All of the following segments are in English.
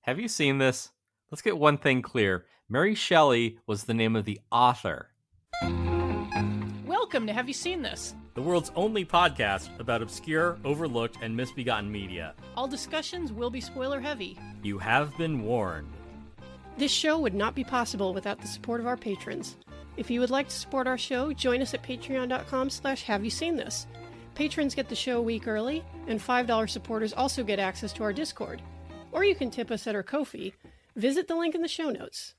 Have you seen this? Let's get one thing clear. Mary Shelley was the name of the author. Welcome to Have You Seen This? The world's only podcast about obscure, overlooked, and misbegotten media. All discussions will be spoiler heavy. You have been warned. This show would not be possible without the support of our patrons. If you would like to support our show, join us at patreon.com/haveyouseenthis. Patrons get the show a week early, and $5 supporters also get access to our Discord. Or you can tip us at our Ko-fi. Visit the link in the show notes.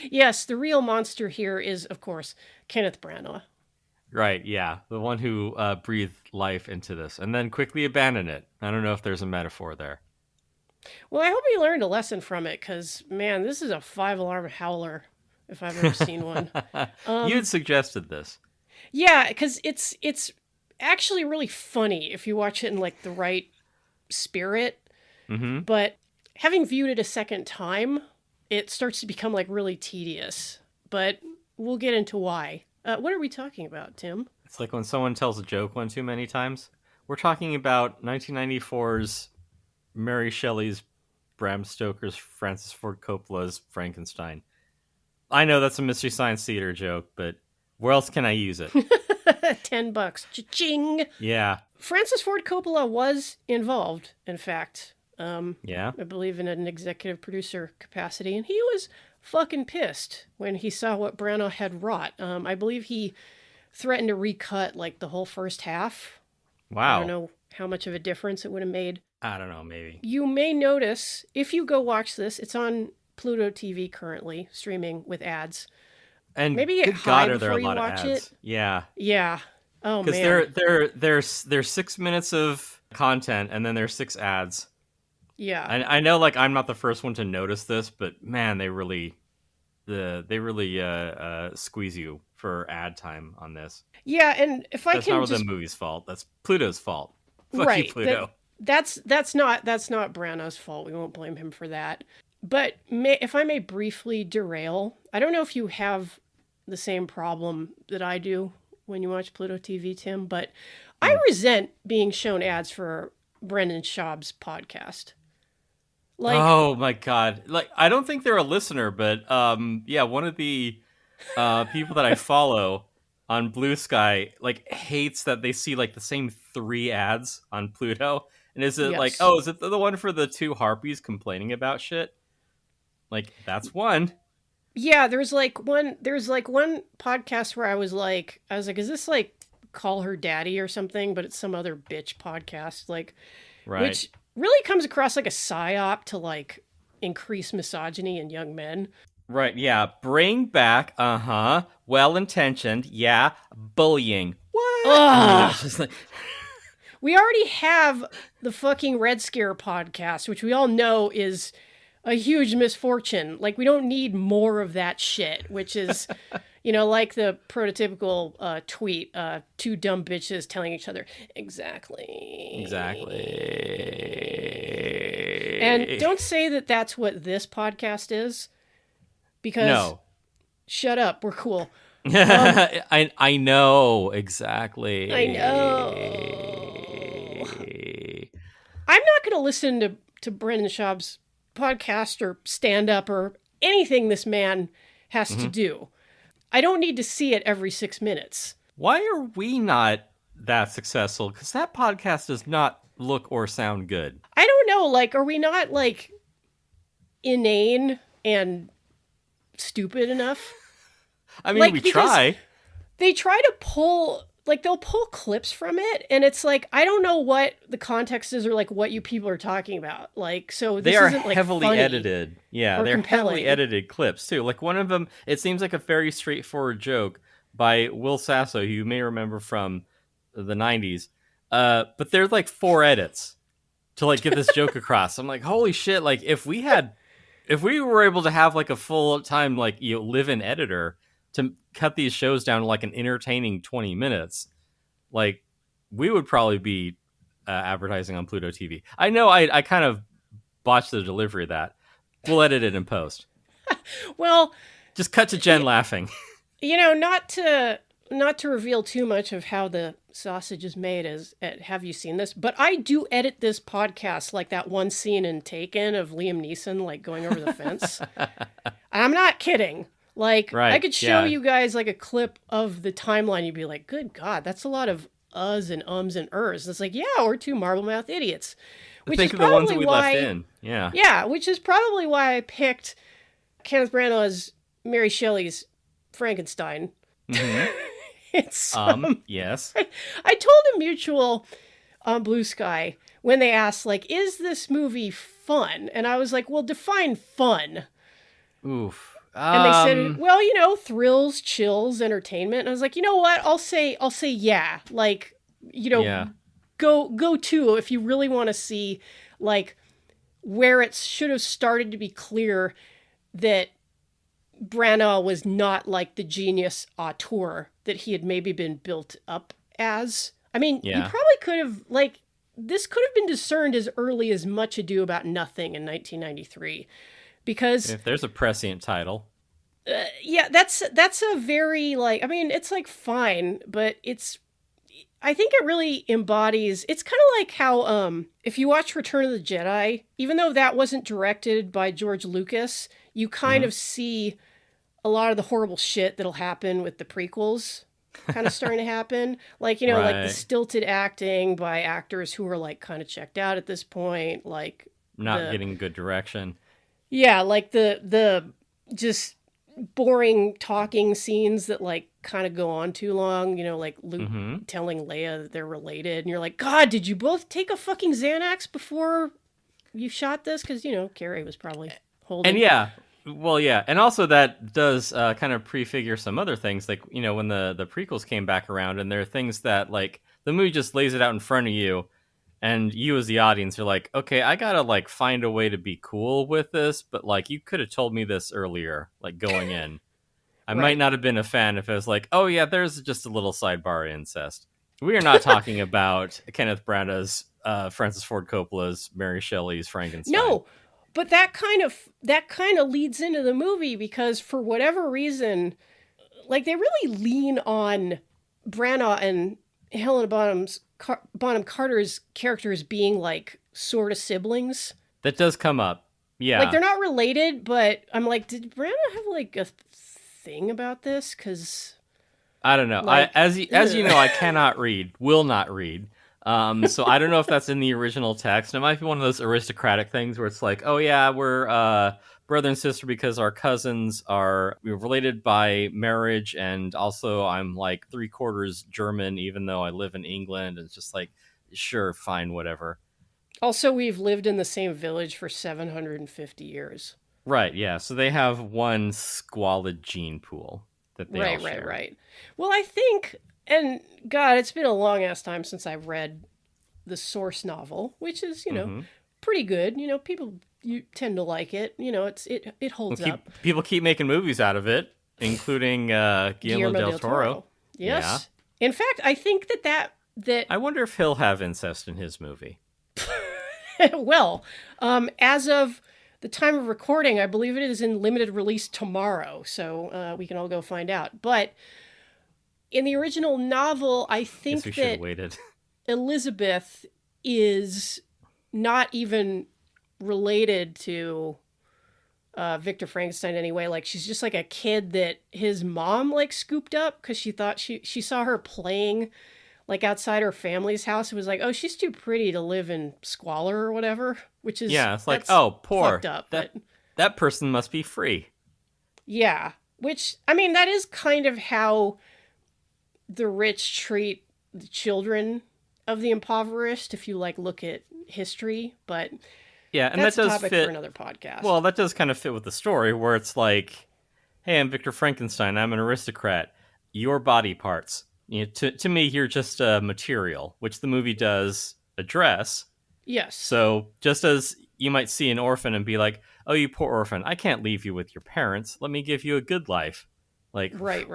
Yes, the real monster here is, of course, Kenneth Branagh. Right, yeah. The one who breathed life into this and then quickly abandoned it. I don't know if there's a metaphor there. Well, I hope you learned a lesson from it, because, man, this is a 5-alarm howler, if I've ever seen one. You'd suggested this. Yeah, because it's actually really funny if you watch it in, like, the right spirit. Mm-hmm. But having viewed it a second time, it starts to become, like, really tedious. But we'll get into why. What are we talking about, Tim? It's like when someone tells a joke one too many times. We're talking about 1994's Mary Shelley's, Bram Stoker's, Francis Ford Coppola's Frankenstein. I know that's a Mystery Science Theater joke, but where else can I use it? $10. Cha-ching! Yeah. Francis Ford Coppola was involved, in fact. Yeah? I believe in an executive producer capacity, and he was fucking pissed when he saw what Branagh had wrought. I believe he threatened to recut, like, the whole first half. Wow. I don't know how much of a difference it would have made. I don't know, maybe. You may notice, if you go watch this, it's on Pluto TV currently, streaming with ads. And maybe good God, are there a lot of watch ads? it. Yeah. Yeah. Oh, man. Because there's 6 minutes of content, and then there's 6 ads. Yeah. I know, like, I'm not the first one to notice this, but man, they really squeeze you for ad time on this. Yeah, and if That's not the movie's fault. That's Pluto's fault. Fuck right, you, Pluto. That's not Branagh's fault. We won't blame him for that. But if I may briefly derail, I don't know if you have the same problem that I do when you watch Pluto TV, Tim, but I resent being shown ads for Brendan Schaub's podcast. Like, oh my God! Like, I don't think they're a listener, but yeah, one of the people that I follow on Blue Sky, like, hates that they see, like, the same 3 ads on Pluto. And is it like, oh, is it the one for the 2 harpies complaining about shit? Like, that's one. Yeah, there's one podcast where I was like, is this like Call Her Daddy or something? But it's some other bitch podcast, like, right. Which really comes across like a psyop to, like, increase misogyny in young men. Right, yeah. Bring back, well-intentioned, yeah, bullying. What? We already have the fucking Red Scare podcast, which we all know is a huge misfortune. Like, we don't need more of that shit, which is, like the prototypical tweet, 2 dumb bitches telling each other, exactly. And don't say that that's what this podcast is, because no. Shut up, we're cool. I know, exactly. I know. I'm not going to listen to Brendan Schaub's podcast or stand-up or anything this man has to do. I don't need to see it every 6 minutes. Why are we not that successful? Because that podcast does not look or sound good. I don't know, like, are we not, like, inane and stupid enough? I mean, like, we try. They try to pull, like, they'll pull clips from it, and it's like, I don't know what the context is or, like, what you people are talking about. Like, so this isn't, like, heavily funny edited. Yeah, they're compelling. Heavily edited clips, too. Like, one of them, it seems like a very straightforward joke by Will Sasso, who you may remember from the 90s. But there's, like, 4 edits to, like, get this joke across. I'm like, holy shit, like, if we were able to have, like, a full-time, like, live-in editor to cut these shows down to, like, an entertaining 20 minutes, like, we would probably be advertising on Pluto TV. I know I kind of botched the delivery of that. We'll edit it in post. Well, just cut to Jen laughing. Not to not to reveal too much of how the sausage is made, have you seen this? But I do edit this podcast like that one scene in Taken of Liam Neeson like going over the fence. I'm not kidding. Like, Right, I could show yeah. you guys like a clip of the timeline. You'd be like, good God, that's a lot of uhs and ums and ers. And it's like, yeah, we're two marble mouth idiots. Which Think is of the ones probably that we why, left in. Yeah. yeah, which is probably why I picked Kenneth Branagh as Mary Shelley's Frankenstein. Hmm. It's Yes. I told a mutual on Blue Sky when they asked, like, is this movie fun? And I was like, well, define fun. Oof. And they said, well, thrills, chills, entertainment. And I was like, you know what? I'll say yeah. Like, Yeah. go to if you really want to see like where it should have started to be clear that Branagh was not like the genius auteur that he had maybe been built up as. I mean, you Yeah. probably could have, like, this could have been discerned as early as Much Ado About Nothing in 1993. Because, If there's a prescient title. yeah, that's a very, like, I mean, it's, like, fine, but I think it really embodies, it's kind of like how, if you watch Return of the Jedi, even though that wasn't directed by George Lucas, you kind of see a lot of the horrible shit that'll happen with the prequels kind of starting to happen. Like, like the Right. stilted acting by actors who are like kind of checked out at this point. Like Not getting good direction. yeah, like the just boring talking scenes that like kind of go on too long, like Luke telling Leia that they're related. And you're like, God, did you both take a fucking Xanax before you shot this? Because, Carrie was probably holding. And yeah. Well, yeah. And also that does kind of prefigure some other things. Like, when the prequels came back around, and there are things that, like, the movie just lays it out in front of you, and you as the audience are like, okay, I gotta, like, find a way to be cool with this, but, like, you could have told me this earlier, like, going in. I Right. might not have been a fan if it was like, oh, yeah, there's just a little sidebar incest. We are not talking about Kenneth Branagh's Francis Ford Coppola's Mary Shelley's Frankenstein. No, but that kind of leads into the movie because for whatever reason, like they really lean on Branagh and Helena Bonham Carter's characters being like sort of siblings. That does come up. Yeah. Like they're not related, but I'm like, did Branagh have like a thing about this? Because I don't know. like, As you know, I cannot read, will not read. So I don't know if that's in the original text. It might be one of those aristocratic things where it's like, oh yeah, we're brother and sister because our cousins we're related by marriage, and also I'm like 3/4 German, even though I live in England. And it's just like, sure, fine, whatever. also, we've lived in the same village for 750 years. Right, yeah. So they have one squalid gene pool that they all share. Right. Well, I think, and God, it's been a long ass time since I've read the source novel, which is, pretty good. You tend to like it. It holds up. People keep making movies out of it, including Guillermo del Toro. Yes. Yeah. In fact, I think that I wonder if he'll have incest in his movie. well, as of the time of recording, I believe it is in limited release tomorrow, so we can all go find out. But in the original novel, I think Guess we should that have waited. Elizabeth is not even related to Victor Frankenstein anyway. Like she's just like a kid that his mom like scooped up because she thought she saw her playing like outside her family's house. It was like, oh, she's too pretty to live in squalor or whatever. Which is it's like, oh, poor fucked up. That person must be free. Yeah, which I mean that is kind of how the rich treat the children of the impoverished. If you like look at history, but yeah, and that's that does a topic fit for another podcast. Well, that does kind of fit with the story where it's like, hey, I'm Victor Frankenstein. I'm an aristocrat. Your body parts. To me, you're just a material, which the movie does address. Yes. So just as you might see an orphan and be like, oh, you poor orphan, I can't leave you with your parents. Let me give you a good life. Like Right.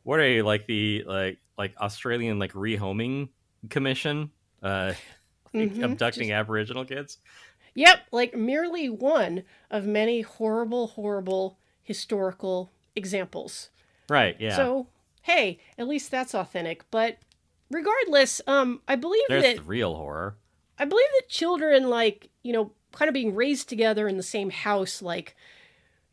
What are you, like the like Australian like rehoming commission? Abducting Aboriginal kids? Yep, like merely one of many horrible historical examples. Right, yeah. So, hey, at least that's authentic. But regardless, There's the real horror. I believe that children, like, kind of being raised together in the same house, like,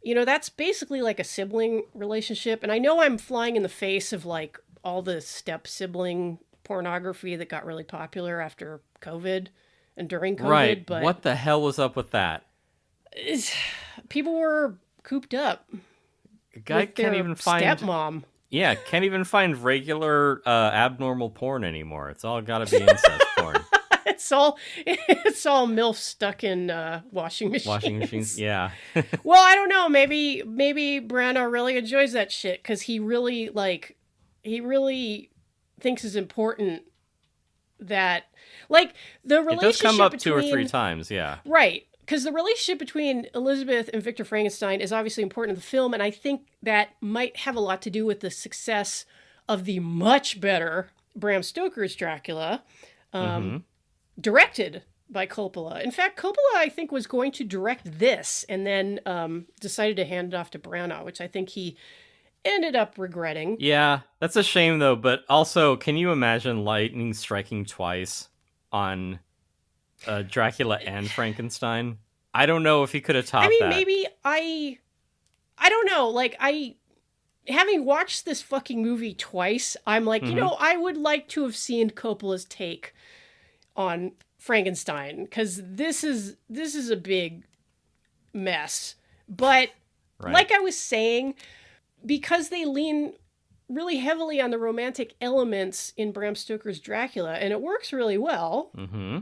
that's basically like a sibling relationship. And I know I'm flying in the face of like all the step sibling pornography that got really popular after COVID and during COVID, Right. but What the hell was up with that? people were cooped up A guy with can't their even find. stepmom. Yeah, can't even find regular abnormal porn anymore. It's all got to be incest porn. It's all MILF stuck in washing machines. Washing machines. Yeah. Well, I don't know. Maybe Branagh really enjoys that shit because he really thinks it's important that like the It does come relationship up between 2 or 3 times. Yeah. right, because the relationship between Elizabeth and Victor Frankenstein is obviously important in the film, and I think that might have a lot to do with the success of the much better Bram Stoker's Dracula, Mm-hmm. directed by Coppola. In fact, Coppola, I think, was going to direct this and then decided to hand it off to Branagh, which I think he ended up regretting. Yeah, that's a shame though. But also, can you imagine lightning striking twice on Dracula and Frankenstein? I don't know if he could have I topped mean, that. maybe I don't know. Like, having watched this fucking movie twice, I'm like, Mm-hmm. I would like to have seen Coppola's take on Frankenstein because this is a big mess. But Right. like I was saying, because they lean really heavily on the romantic elements in Bram Stoker's Dracula, and it works really well. Mm-hmm.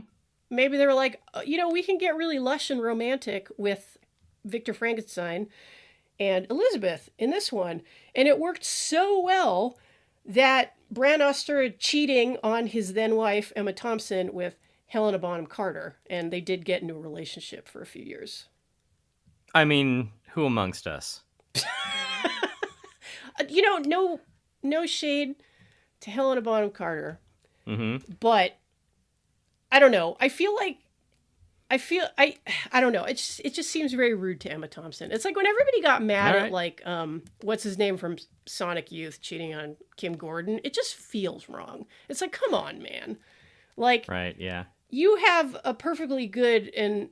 Maybe they were like, we can get really lush and romantic with Victor Frankenstein and Elizabeth in this one. And it worked so well that Branagh started cheating on his then wife, Emma Thompson, with Helena Bonham Carter. And they did get into a relationship for a few years. I mean, who amongst us? No shade to Helena Bonham Carter. Mm-hmm. But I don't know. I don't know. It just seems very rude to Emma Thompson. It's like when everybody got mad All at right. like what's his name from Sonic Youth cheating on Kim Gordon. It just feels wrong. It's like, come on, man. Like Right. Yeah. you have a perfectly good and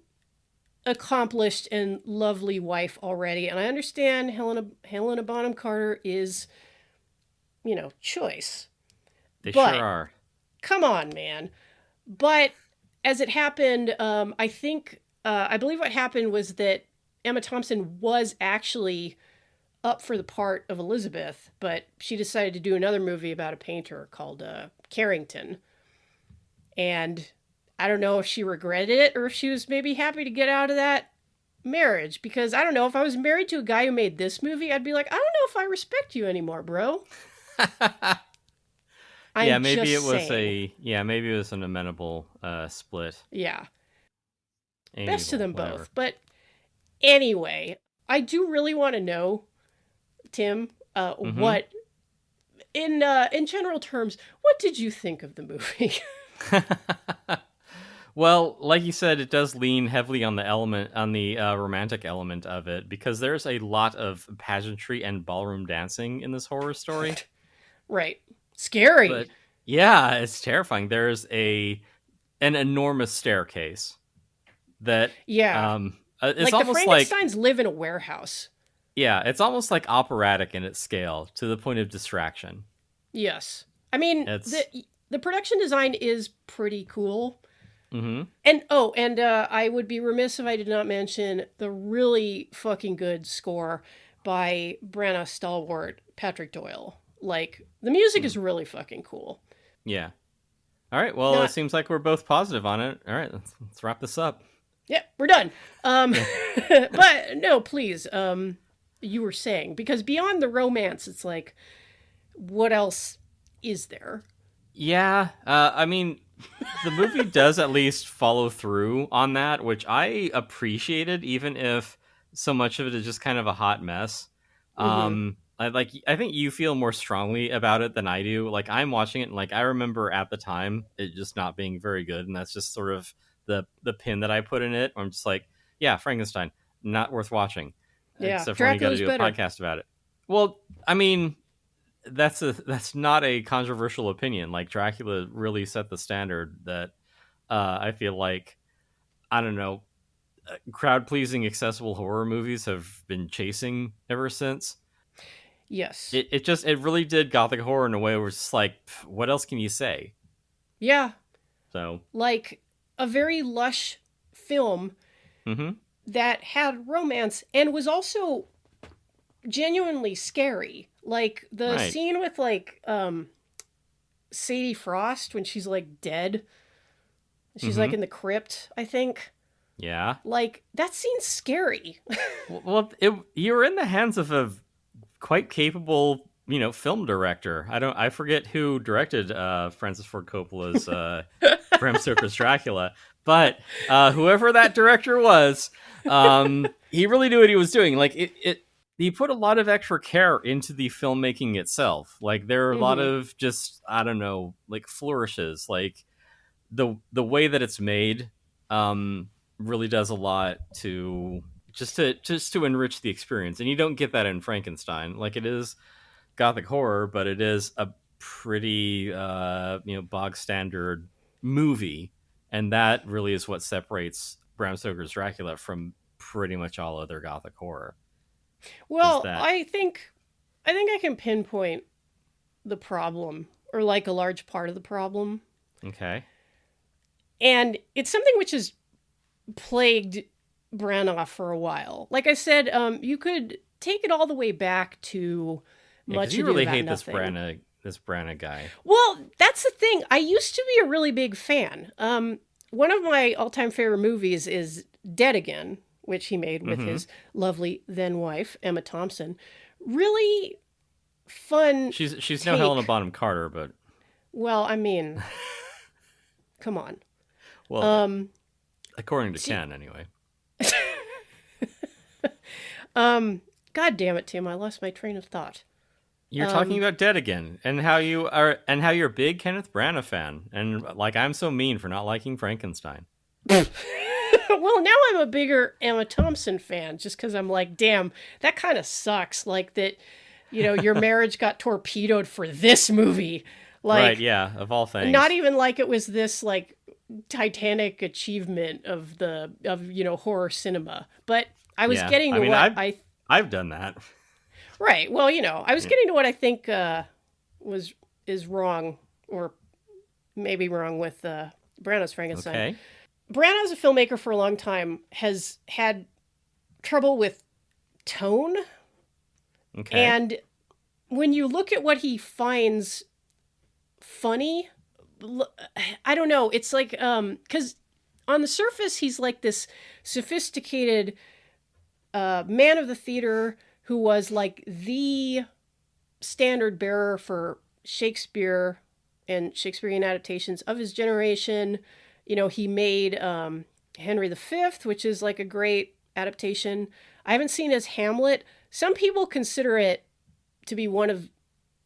accomplished and lovely wife already, and I understand Helena Bonham Carter is, choice. They But sure are. come on, man. But as it happened, I believe what happened was that Emma Thompson was actually up for the part of Elizabeth, but she decided to do another movie about a painter called Carrington. And I don't know if she regretted it or if she was maybe happy to get out of that marriage. Because I don't know, if I was married to a guy who made this movie, I'd be like, I don't know if I respect you anymore, bro. Yeah, I'm maybe just it was saying. maybe it was an amenable split. Yeah. Best to Amiable, them whatever. both. But anyway, I do really want to know, Tim, Mm-hmm. what in general terms, what did you think of the movie? Well, like you said, it does lean heavily on the romantic element of it, because there's a lot of pageantry and ballroom dancing in this horror story. Right. Scary. But yeah, it's terrifying. There's an enormous staircase that Yeah. it's Like the almost like, Frankensteins live in a warehouse. yeah, it's almost like operatic in its scale to the point of distraction. Yes. I mean, It's the production design is pretty cool. mm-hmm. And I would be remiss if I did not mention the really fucking good score by Branagh stalwart Patrick Doyle. Like, the music is really fucking cool. Yeah. All right. Well, Not, it seems like we're both positive on it. All right, let's wrap this up. yeah, we're done. Yeah. But no, please, you were saying, because beyond the romance, it's like, what else is there? Yeah. I mean, the movie does at least follow through on that, which I appreciated, even if so much of it is just kind of a hot mess. Mm-hmm. I think you feel more strongly about it than I do. Like, I'm watching it, and like, I remember at the time it just not being very good, and that's just sort of the pin that I put in it. I'm just like, yeah, Frankenstein, not worth watching. Yeah, Except for when you got to Dracula's do a better. podcast about it. Well, I mean, that's not a controversial opinion. Like Dracula really set the standard that I feel like, I don't know, crowd pleasing accessible horror movies have been chasing ever since. Yes. It really did gothic horror in a way where it's just like, what else can you say? Yeah. So, Like a very lush film mm-hmm. that had romance and was also genuinely scary. Like the Right. scene with Sadie Frost when she's like dead. She's Mm-hmm. like in the crypt, I think. Yeah. Like that scene's scary. Well, you were in the hands of a quite capable, film director. I forget who directed Francis Ford Coppola's Bram Stoker's Dracula, but whoever that director was, he really knew what he was doing. Like he put a lot of extra care into the filmmaking itself. Like there are a lot Mm-hmm. of just, I don't know, like flourishes, like the way that it's made really does a lot to just to enrich the experience, and you don't get that in Frankenstein. Like it is gothic horror, but it is a pretty bog standard movie, and that really is what separates Bram Stoker's Dracula from pretty much all other gothic horror. Is Well, that I think I can pinpoint the problem or like a large part of the problem. okay? And it's something which has plagued Branagh for a while. Like I said, you could take it all the way back to Yeah, because Much you Ado really About hate Nothing. this Branagh guy. Well, that's the thing. I used to be a really big fan. One of my all-time favorite movies is Dead Again, which he made with Mm-hmm. his lovely then wife Emma Thompson. Really fun She's no Helena take. Bonham Carter, but Well, I mean, come on. well, Um, according to she, Ken, anyway. God damn it, Tim! I lost my train of thought. You're talking Um, about Dead Again, and how you're a big Kenneth Branagh fan, and like I'm so mean for not liking Frankenstein. well, now I'm a bigger Emma Thompson fan just because I'm like, damn, that kind of sucks. Like that, your marriage got torpedoed for this movie. Right? Like, Yeah, of all not things. even like it was this like titanic achievement of horror cinema. But I was Yeah, getting I to mean what I've I I've done that. right. Well, I was Yeah. getting to what I think was is wrong or maybe wrong with Branagh's Frankenstein. Okay. Branagh, as a filmmaker for a long time, has had trouble with tone. Okay. And when you look at what he finds funny, I don't know. It's like, because on the surface, he's like this sophisticated man of the theater who was like the standard bearer for Shakespeare and Shakespearean adaptations of his generation. He made Henry V, which is like a great adaptation. I haven't seen his Hamlet. Some people consider it to be one of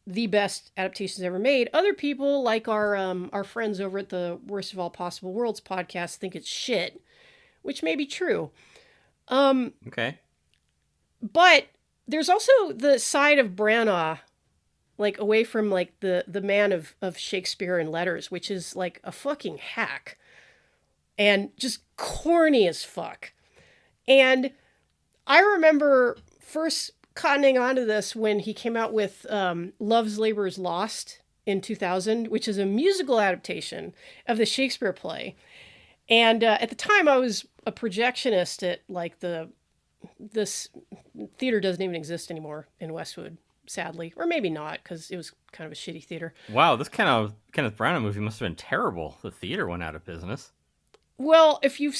the best adaptations ever made. Other people, like our friends over at the Worst of All Possible Worlds podcast, think it's shit, which may be true. Um, Okay. but there's also the side of Branagh, like away from like the man of Shakespeare and letters, which is like a fucking hack and just corny as fuck. And I remember first cottoning onto this when he came out with Love's Labour's Lost in 2000, which is a musical adaptation of the Shakespeare play. And at the time, I was a projectionist at like this theater doesn't even exist anymore in Westwood, sadly, or maybe not because it was kind of a shitty theater. Wow, this kind of Kenneth Branagh movie must have been terrible. The theater went out of business. Well, if you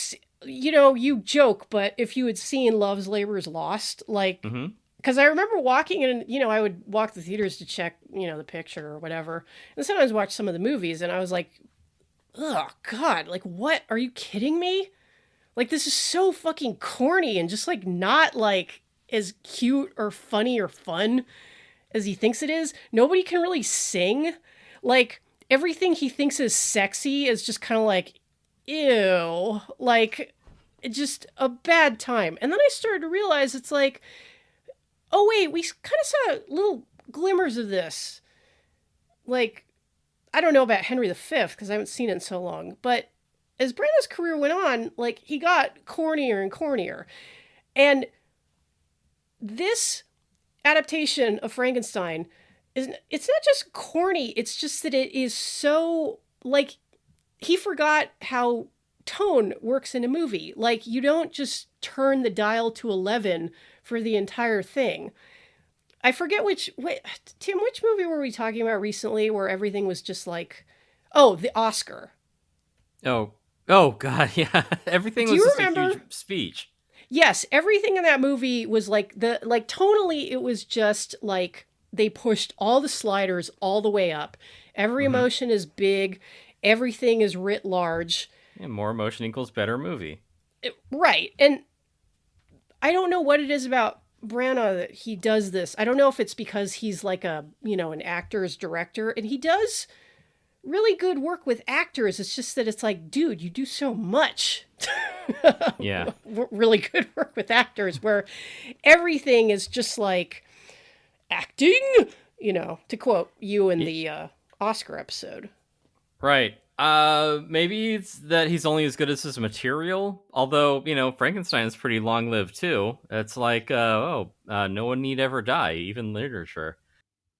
joke, but if you had seen Love's Labour's Lost, like, Mm-hmm. because I remember walking in, I would walk the theaters to check, the picture or whatever, and sometimes watch some of the movies, and I was like, oh God, like, what? Are you kidding me? Like, this is so fucking corny and just like not like as cute or funny or fun as he thinks it is. Nobody can really sing. Like, everything he thinks is sexy is just kind of like, ew. Like, just a bad time. And then I started to realize it's like, oh, wait, we kind of saw a little glimmers of this. Like, I don't know about Henry V because I haven't seen it in so long, but as Branagh's career went on, like, he got cornier and cornier. And this adaptation of Frankenstein it's not just corny, it's just that it is so, like, he forgot how tone works in a movie. Like, you don't just turn the dial to 11 for the entire thing. I forget Tim, which movie were we talking about recently where everything was just like, oh, the Oscar. Oh God, yeah. Everything Do was you just remember? a huge speech. Yes, everything in that movie was like tonally it was just like they pushed all the sliders all the way up. Every Mm-hmm. emotion is big, everything is writ large. Yeah, more emotion equals better movie. Right. And I don't know what it is about Branagh that he does this. I don't know if it's because he's like an actor's director, and he does really good work with actors. It's just that it's like, dude, you do so much. Yeah. Really good work with actors where everything is just like acting, to quote you in the Oscar episode. Right. Maybe it's that he's only as good as his material. Although, Frankenstein is pretty long-lived too. It's like, no one need ever die, even literature.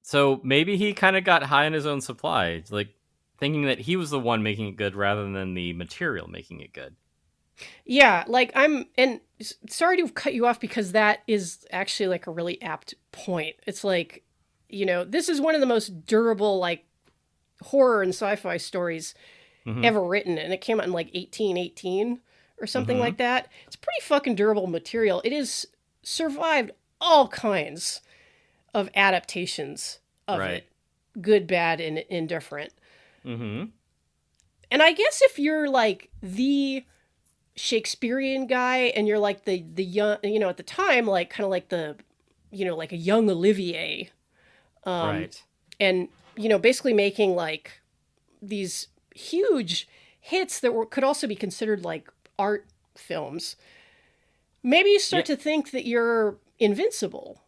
So maybe he kind of got high on his own supply, like thinking that he was the one making it good rather than the material making it good. Yeah, like and sorry to cut you off because that is actually like a really apt point. It's like, this is one of the most durable, like, horror and sci-fi stories Mm-hmm. ever written, and it came out in like 1818 or something Mm-hmm. like that. It's pretty fucking durable material. It has survived all kinds of adaptations of Right. it, good, bad, and indifferent. Mm-hmm. And I guess if you're like the Shakespearean guy and you're like the young, at the time, like kind of like the, like a young Olivier, Right. and basically making like these huge hits that could also be considered like art films. Maybe you start to think that you're invincible.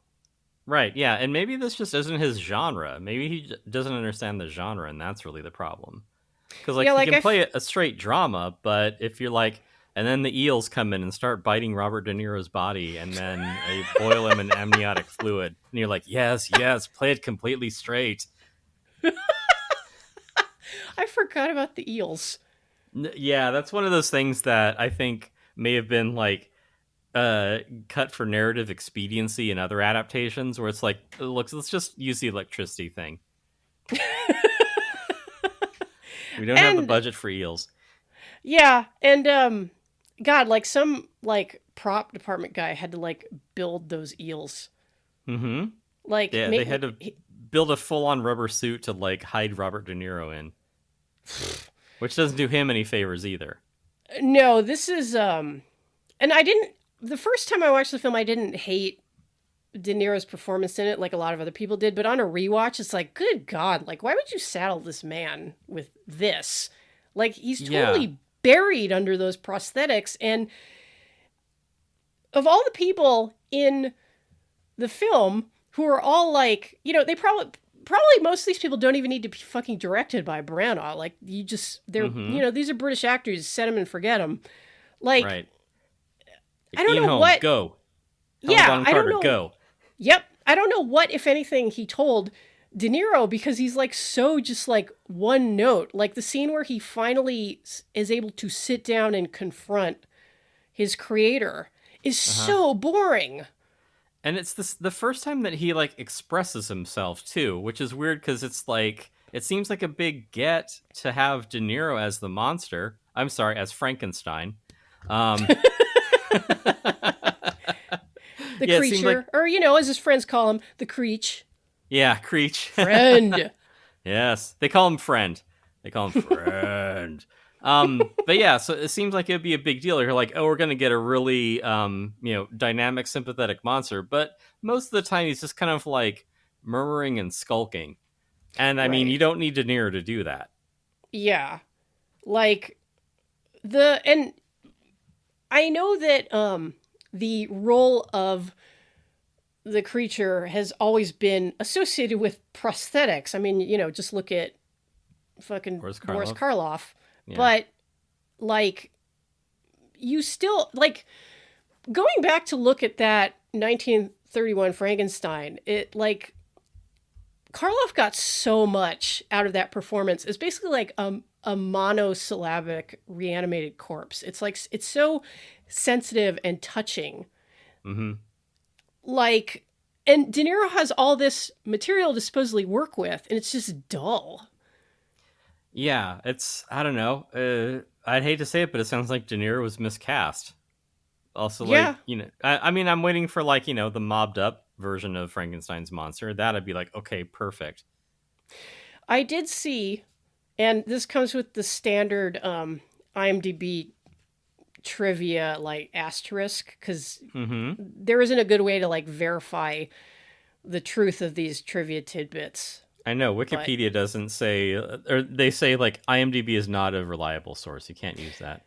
Right, yeah, and maybe this just isn't his genre. Maybe he doesn't understand the genre, and that's really the problem. Because, like, Yeah, he like can play a straight drama, but if you're like, and then the eels come in and start biting Robert De Niro's body, and then they boil him in amniotic fluid, and you're like, yes, play it completely straight. I forgot about the eels. Yeah, that's one of those things that I think may have been, like, cut for narrative expediency in other adaptations, where it's like, look, let's just use the electricity thing. We don't have the budget for eels. Yeah, and God, like some like prop department guy had to like build those eels. Mm-hmm. Like, Yeah, they had to build a full-on rubber suit to like hide Robert De Niro in, which doesn't do him any favors either. No, this is and I didn't. The first time I watched the film, I didn't hate De Niro's performance in it like a lot of other people did. But on a rewatch, it's like, good God, like, why would you saddle this man with this? Like, he's totally buried under those prosthetics. And of all the people in the film who are all like, they probably most of these people don't even need to be fucking directed by Branagh. Like, they're, these are British actors, set them and forget them. Like, Right. I don't Ian know Holmes, what. go. Yeah, Helen Bonham I don't Carter, know. go. Yep, I don't know what, if anything, he told De Niro because he's like so just like one note. Like the scene where he finally is able to sit down and confront his creator is so boring. And it's the first time that he like expresses himself too, which is weird because it's like it seems like a big get to have De Niro as the monster. I'm sorry, as Frankenstein. The Yeah, it seemed creature, like- or as his friends call him, the Creech. Yeah, Creech. Friend. Yes, they call him friend. Friend. But yeah, so it seems like it'd be a big deal. You're like, oh, we're gonna get a really dynamic, sympathetic monster, but most of the time he's just kind of like murmuring and skulking. And I mean, Right. you don't need De Niro to do that. Yeah. Like and I know that the role of the creature has always been associated with prosthetics. I mean, just look at fucking Boris Karloff. Yeah. But, like, you still, like, going back to look at that 1931 Frankenstein, it, like, Karloff got so much out of that performance. It's basically like a monosyllabic reanimated corpse. It's like, it's so sensitive and touching. Mm-hmm. Like, and De Niro has all this material to supposedly work with, and it's just dull. Yeah, it's, I don't know. I'd hate to say it, but it sounds like De Niro was miscast. Also, like, I mean, I'm waiting for, like, the mobbed up version of Frankenstein's monster. That'd be like, okay, perfect. I did see, and this comes with the standard IMDb trivia, like, asterisk, because there isn't a good way to, like, verify the truth of these trivia tidbits. I know Wikipedia doesn't say, or they say, like, IMDb is not a reliable source. You can't use that.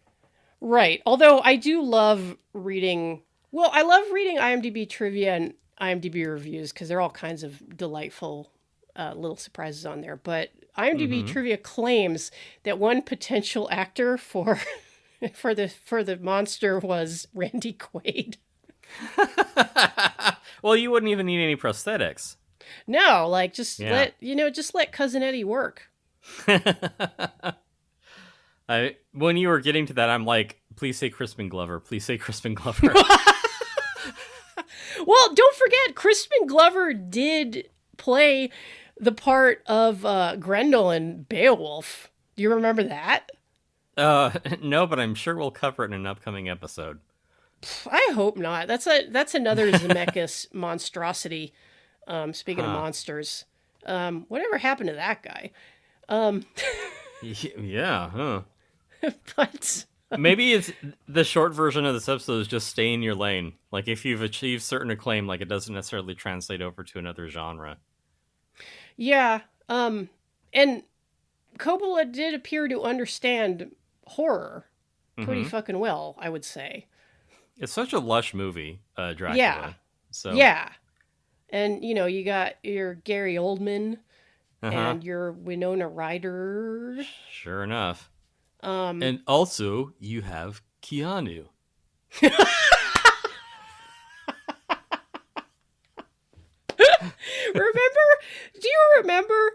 Right. Although I do love reading, I love reading IMDb trivia and IMDb reviews because there are all kinds of delightful little surprises on there. But IMDb trivia claims that one potential actor for the monster was Randy Quaid. Well, you wouldn't even need any prosthetics. No, like, just let Cousin Eddie work. When you were getting to that, I'm like, please say Crispin Glover. Please say Crispin Glover. Well, don't forget, Crispin Glover did play the part of Grendel in Beowulf. Do you remember that? No, but I'm sure we'll cover it in an upcoming episode. I hope not. That's another Zemeckis monstrosity. Speaking of monsters, whatever happened to that guy? Yeah, huh? But maybe it's the short version of this episode is just stay in your lane. Like, if you've achieved certain acclaim, like, it doesn't necessarily translate over to another genre. Yeah, and Coppola did appear to understand horror pretty fucking well, I would say. It's such a lush movie, Dracula. Yeah. So yeah. And, you got your Gary Oldman and your Winona Ryder. Sure enough. And also, you have Keanu. Do you remember,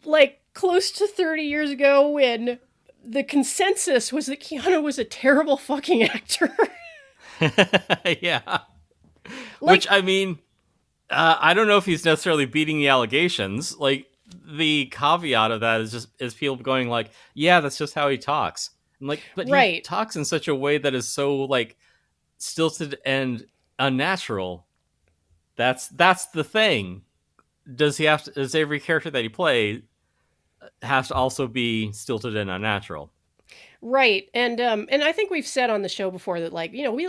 like, close to 30 years ago when the consensus was that Keanu was a terrible fucking actor? Yeah. Which, I mean, I don't know if he's necessarily beating the allegations. Like, the caveat of that is people going like, yeah, that's just how he talks. I'm like, but he talks in such a way that is so, like, stilted and unnatural. That's the thing. Does every character that he plays have to also be stilted and unnatural? Right. And I think we've said on the show before that, like, we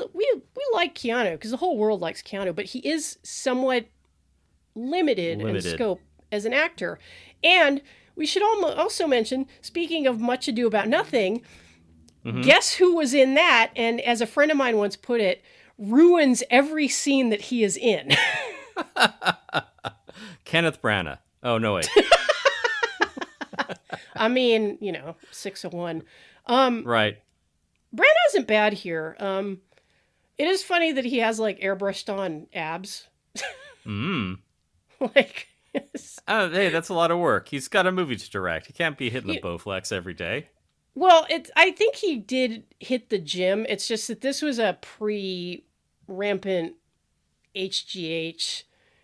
like Keanu because the whole world likes Keanu, but he is somewhat limited in scope as an actor. And we should also mention, speaking of Much Ado About Nothing, guess who was in that? And as a friend of mine once put it, ruins every scene that he is in. Kenneth Branagh. Oh, no, wait. I mean, 601. Right. Branagh isn't bad here. It is funny that he has, like, airbrushed on abs. Like, hey, that's a lot of work. He's got a movie to direct. He can't be hitting the Bowflex every day. Well, I think he did hit the gym. It's just that this was a pre-rampant HGH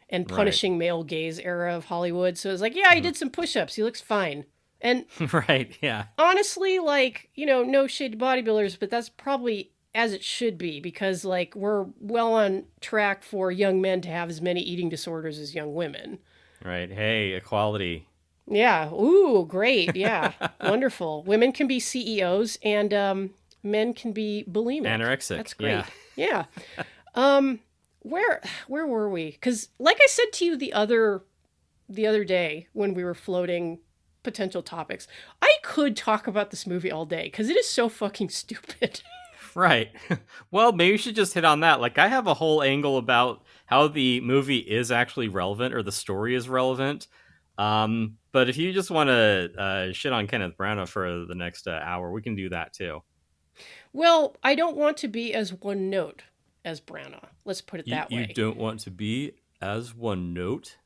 and punishing male gaze era of Hollywood. So it's like, yeah, he did some push-ups. He looks fine. And right, yeah. Honestly, like, no shade to bodybuilders, but that's probably as it should be because, like, we're well on track for young men to have as many eating disorders as young women. Right. Hey, equality. Yeah. Ooh, great. Yeah. Wonderful. Women can be CEOs and men can be bulimic. Anorexic. That's great. Yeah. Where were we? Because, like I said to you the other day when we were floating potential topics, I could talk about this movie all day because it is so fucking stupid. Right. Well, maybe you should just hit on that. Like, I have a whole angle about how the movie is actually relevant or the story is relevant. But if you just want to shit on Kenneth Branagh for the next hour, we can do that too. Well, I don't want to be as one note as Branagh. Let's put it that You way. don't want to be as one note.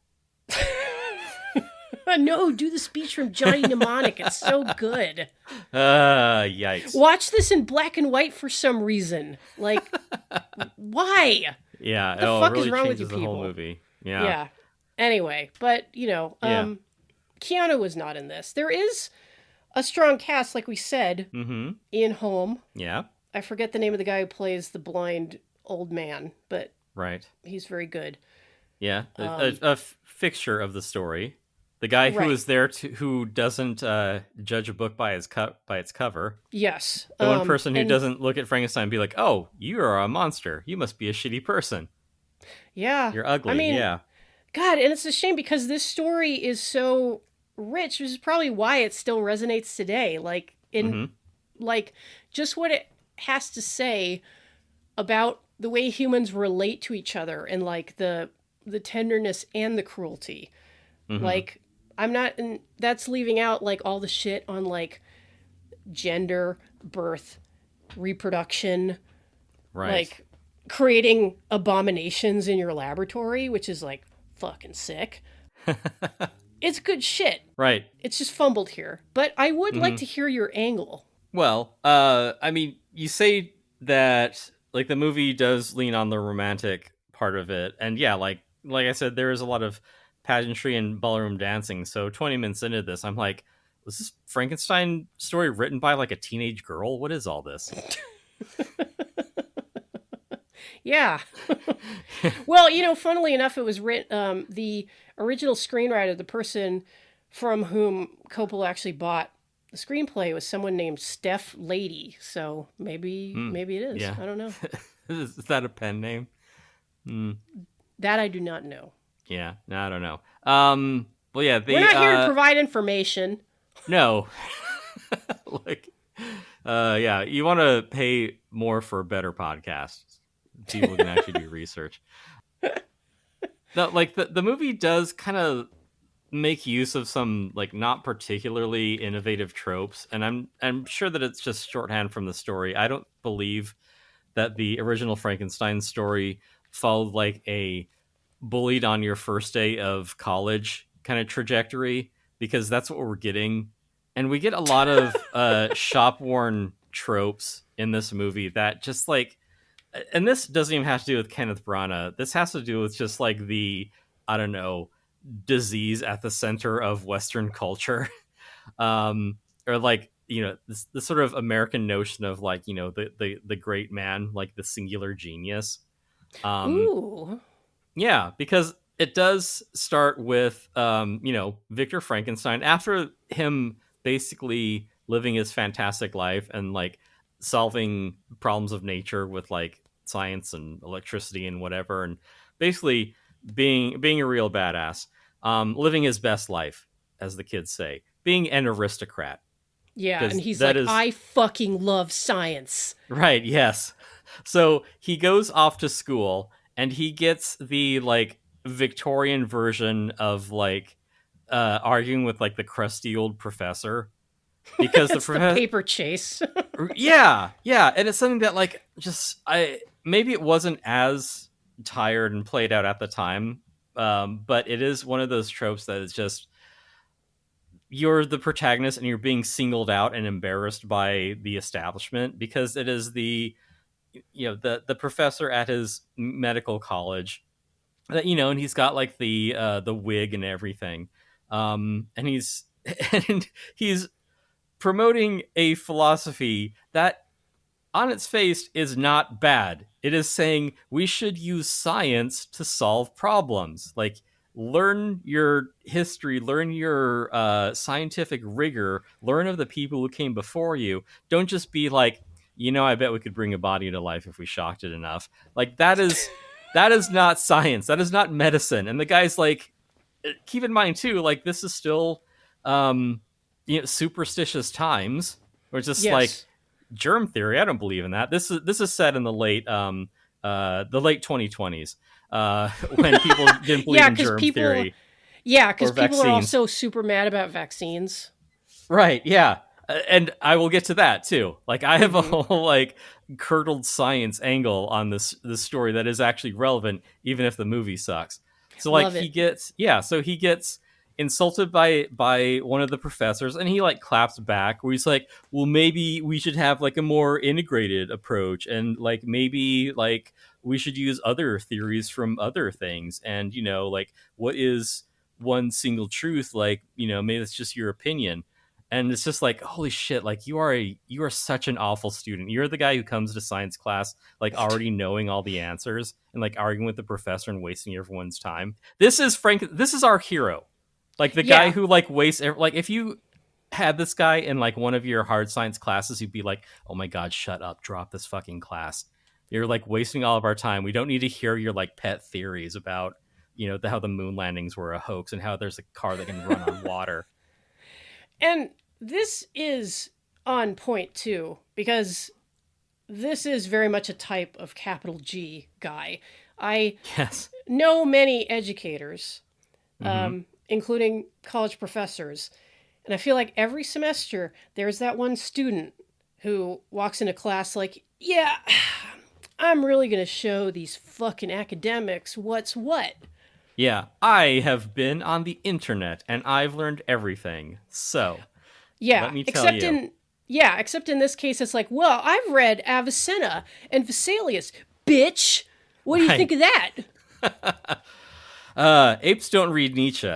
No, do the speech from Johnny Mnemonic. It's so good. Yikes. Watch this in black and white for some reason. Like, why? Yeah, What the fuck it really is wrong with changes you the whole people? movie. Yeah. Yeah. Anyway, but Yeah. Keanu was not in this. There is a strong cast, like we said, Mm-hmm. in Home. Yeah. I forget the name of the guy who plays the blind old man, but Right. he's very good. Yeah. A fixture of the story. The guy who Right. is there who doesn't judge a book by by its cover. Yes. The one person who and doesn't look at Frankenstein and be like, "Oh, you are a monster. You must be a shitty person. yeah. You're ugly." I mean, Yeah. God, and it's a shame because this story is so rich, which is probably why it still resonates today. Like Mm-hmm. like just what it has to say about the way humans relate to each other and like the tenderness and the cruelty. Mm-hmm. Like I'm not and that's leaving out like all the shit on like gender, birth, reproduction, Right. like creating abominations in your laboratory, which is like fucking sick. It's good shit. Right. It's just fumbled here. But I would like Mhm. to hear your angle. Well, I mean, you say that like the movie does lean on the romantic part of it, and yeah, like I said, there is a lot of pageantry and ballroom dancing. So 20 minutes into this, I'm like, was this Frankenstein story written by like a teenage girl? What is all this? Yeah. Well, funnily enough, it was written. The original screenwriter, the person from whom Coppola actually bought the screenplay, was someone named Steph Lady. So maybe it is. Yeah. I don't know. Is that a pen name? That I do not know. Yeah, no, I don't know. Well, yeah, We're not here to provide information. no, like, yeah, you want to pay more for better podcasts. People can actually do research. No, like the movie does kind of make use of some like not particularly innovative tropes, and I'm sure that it's just shorthand from the story. I don't believe that the original Frankenstein story followed like a bullied on your first day of college kind of trajectory, because that's what we're getting. And we get a lot of shop worn tropes in this movie that just like, and this doesn't even have to do with Kenneth Branagh. This has to do with just like the, I don't know, disease at the center of Western culture. Or like, this sort of American notion of like, the great man, like the singular genius. Ooh. Yeah, because it does start with, Victor Frankenstein, after him basically living his fantastic life and like solving problems of nature with like science and electricity and whatever, and basically being a real badass, living his best life, as the kids say, being an aristocrat. Yeah, and he's that like, is I fucking love science. right. Yes. So he goes off to school and he gets the like Victorian version of like arguing with like the crusty old professor, because the It's the professor, paper chase. yeah, and it's something that like just I maybe it wasn't as tired and played out at the time, but it is one of those tropes that is just, you're the protagonist and you're being singled out and embarrassed by the establishment, because it is the professor at his medical college that, and he's got like the wig and everything, and he's and he's promoting a philosophy that on its face is not bad. It is saying we should use science to solve problems. Like, learn your history, learn your scientific rigor, learn of the people who came before you. Don't just be like, I bet we could bring a body to life if we shocked it enough. Like, that is not science. That is not medicine. And the guy's like, keep in mind too, like, this is still superstitious times, where it's just like, Yes. germ theory. I don't believe in that. This is set in the late 2020s, when people didn't believe Yeah, in because germ theory or people are vaccines. also super mad about vaccines. Right, yeah. And I will get to that too. Like, I have a Hmm. whole like curdled science angle on this story that is actually relevant, even if the movie sucks. So like Love it. so he gets insulted by one of the professors, and he like claps back where he's like, well, maybe we should have like a more integrated approach, and like maybe like we should use other theories from other things, and like, what is one single truth? Like, maybe it's just your opinion. And it's just like, holy shit, like, you are such an awful student. You're the guy who comes to science class like already knowing all the answers and like arguing with the professor and wasting everyone's time. This is our hero. Like, the guy Yeah. who like wastes like, if you had this guy in like one of your hard science classes, you'd be like, oh my god, shut up, drop this fucking class. You're like wasting all of our time. We don't need to hear your like pet theories about how the moon landings were a hoax and how there's a car that can run on water. And this is on point too, because this is very much a type of capital G guy. I Yes. know many educators, Mm-hmm. including college professors, and I feel like every semester there's that one student who walks into class like, yeah, I'm really going to show these fucking academics what's what. Yeah, I have been on the internet and I've learned everything. So, Yeah, let me tell you. except in this case it's like, well, I've read Avicenna and Vesalius, bitch. What do you think Right. of that? Apes don't read Nietzsche.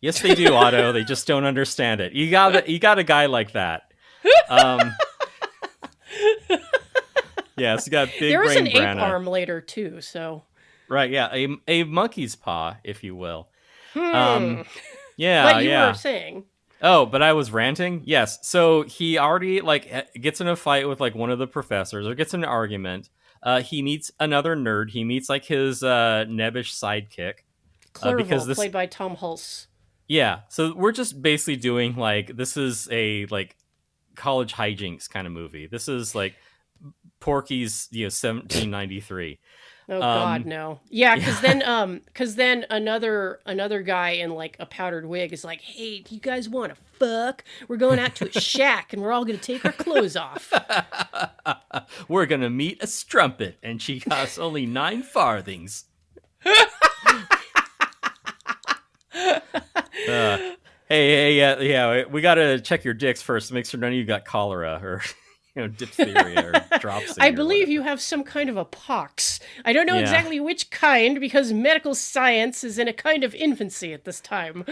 Yes, they do, Otto. They just don't understand it. You got a guy like that. Um, yes, you got big There was brain an ape Branagh. arm later too, so Right, yeah, a monkey's paw, if you will. hmm. Yeah, But you yeah. were saying, Oh, but I was ranting? Yes. So he already like gets in a fight with like one of the professors, or gets in an argument. He meets another nerd. He meets like his nebbish sidekick. Because Clerval, this played by Tom Hulse. Yeah. So we're just basically doing like, this is a like college hijinks kind of movie. This is like Porky's 1793. Oh God, Um no. Yeah, yeah. because then another guy in like a powdered wig is like, "Hey, do you guys want to fuck? We're going out to a shack and we're all gonna take our clothes off." We're gonna meet a strumpet, and she costs only 9 farthings. Uh, hey, yeah, yeah. We gotta check your dicks first to make sure none of you got cholera or diphtheria or dropsy. I or believe whatever. you have some kind of a pox. I don't know Yeah, exactly which kind because medical science is in a kind of infancy at this time.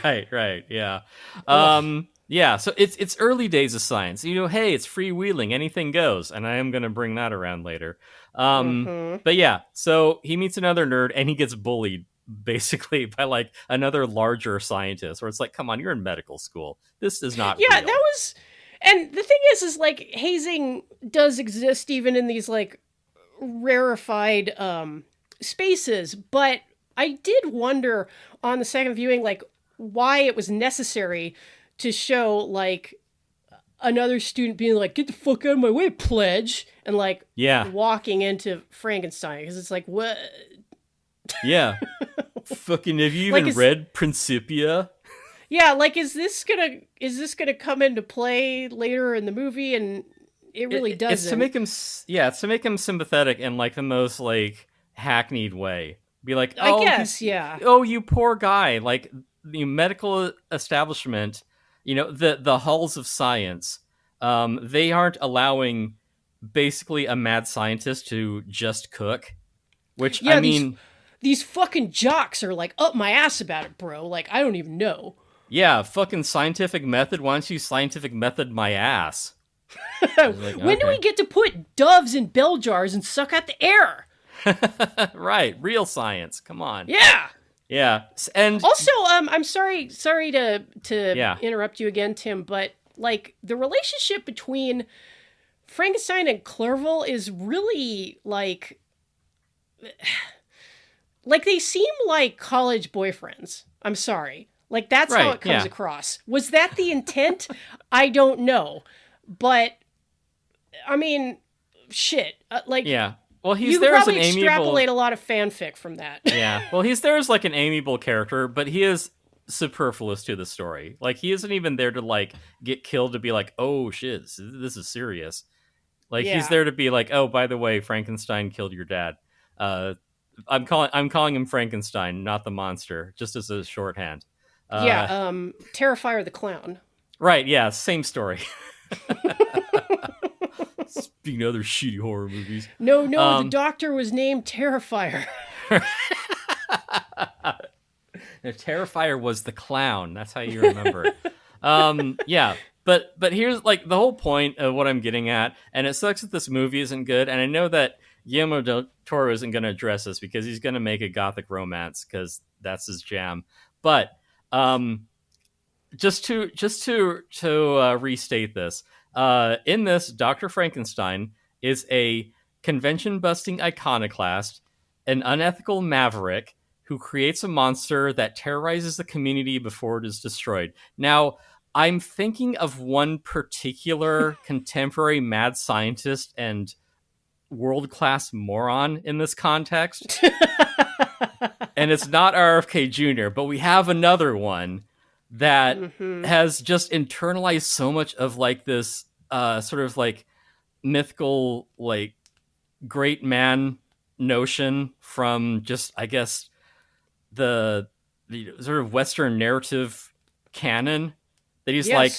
right, yeah. Ugh. Yeah. So it's early days of science. Hey, it's freewheeling, anything goes, and I am gonna bring that around later. Mm-hmm. But yeah, so he meets another nerd and he gets bullied basically by like another larger scientist, where it's like, come on, you're in medical school. This is not Yeah, that real. was. And the thing is like hazing does exist even in these like rarefied spaces, but I did wonder on the second viewing like why it was necessary to show like another student being like, "Get the fuck out of my way, pledge," and like Yeah, walking into Frankenstein, because it's like, what? yeah. Fucking, have you Like, even read Principia? yeah, like, is this gonna come into play later in the movie? And it really It's to doesn't. make him, yeah, it's to make him sympathetic in like the most like hackneyed way. Be like, I oh, guess, yeah. oh, you poor guy. Like, the medical establishment, the halls of science, they aren't allowing basically a mad scientist to just cook. Which, I Yeah, these mean, these fucking jocks are like up my ass about it, bro. Like, I don't even know. yeah, fucking scientific method. Why don't you scientific method my ass? I was like, When do we okay. get to put doves in bell jars and suck out the air? Right, real science. Come on. Yeah. Yeah, and Also, I'm sorry to yeah, interrupt you again, Tim, but like the relationship between Frankenstein and Clerval is really like they seem like college boyfriends. I'm sorry. Like, that's how right, it comes yeah. across. Was that the intent? I don't know. But I mean, shit. Like, Yeah. Well, he's you could there as an probably amiable. extrapolate a lot of fanfic from that. Yeah. Well, he's there as like an amiable character, but he is superfluous to the story. Like he isn't even there to like get killed to be like, oh shit, this is serious. Like he's Yeah. there to be like, oh, by the way, Frankenstein killed your dad. Uh, I'm calling him Frankenstein, not the monster, just as a shorthand. Yeah. Uh, Terrifier the clown. right? Yeah, same story. Speaking of other shitty horror movies, No, the doctor was named Terrifier. the Terrifier was the clown. That's how you remember it. Yeah, but here's like the whole point of what I'm getting at, and it sucks that this movie isn't good. And I know that Guillermo del Toro isn't going to address this because he's going to make a gothic romance because that's his jam. But just to restate this, in this, Dr. Frankenstein is a convention-busting iconoclast, an unethical maverick who creates a monster that terrorizes the community before it is destroyed. Now, I'm thinking of one particular contemporary mad scientist and world-class moron in this context, and it's not RFK Jr., but we have another one that has just internalized so much of like this sort of like mythical like great man notion from just I guess the sort of Western narrative canon that he's like,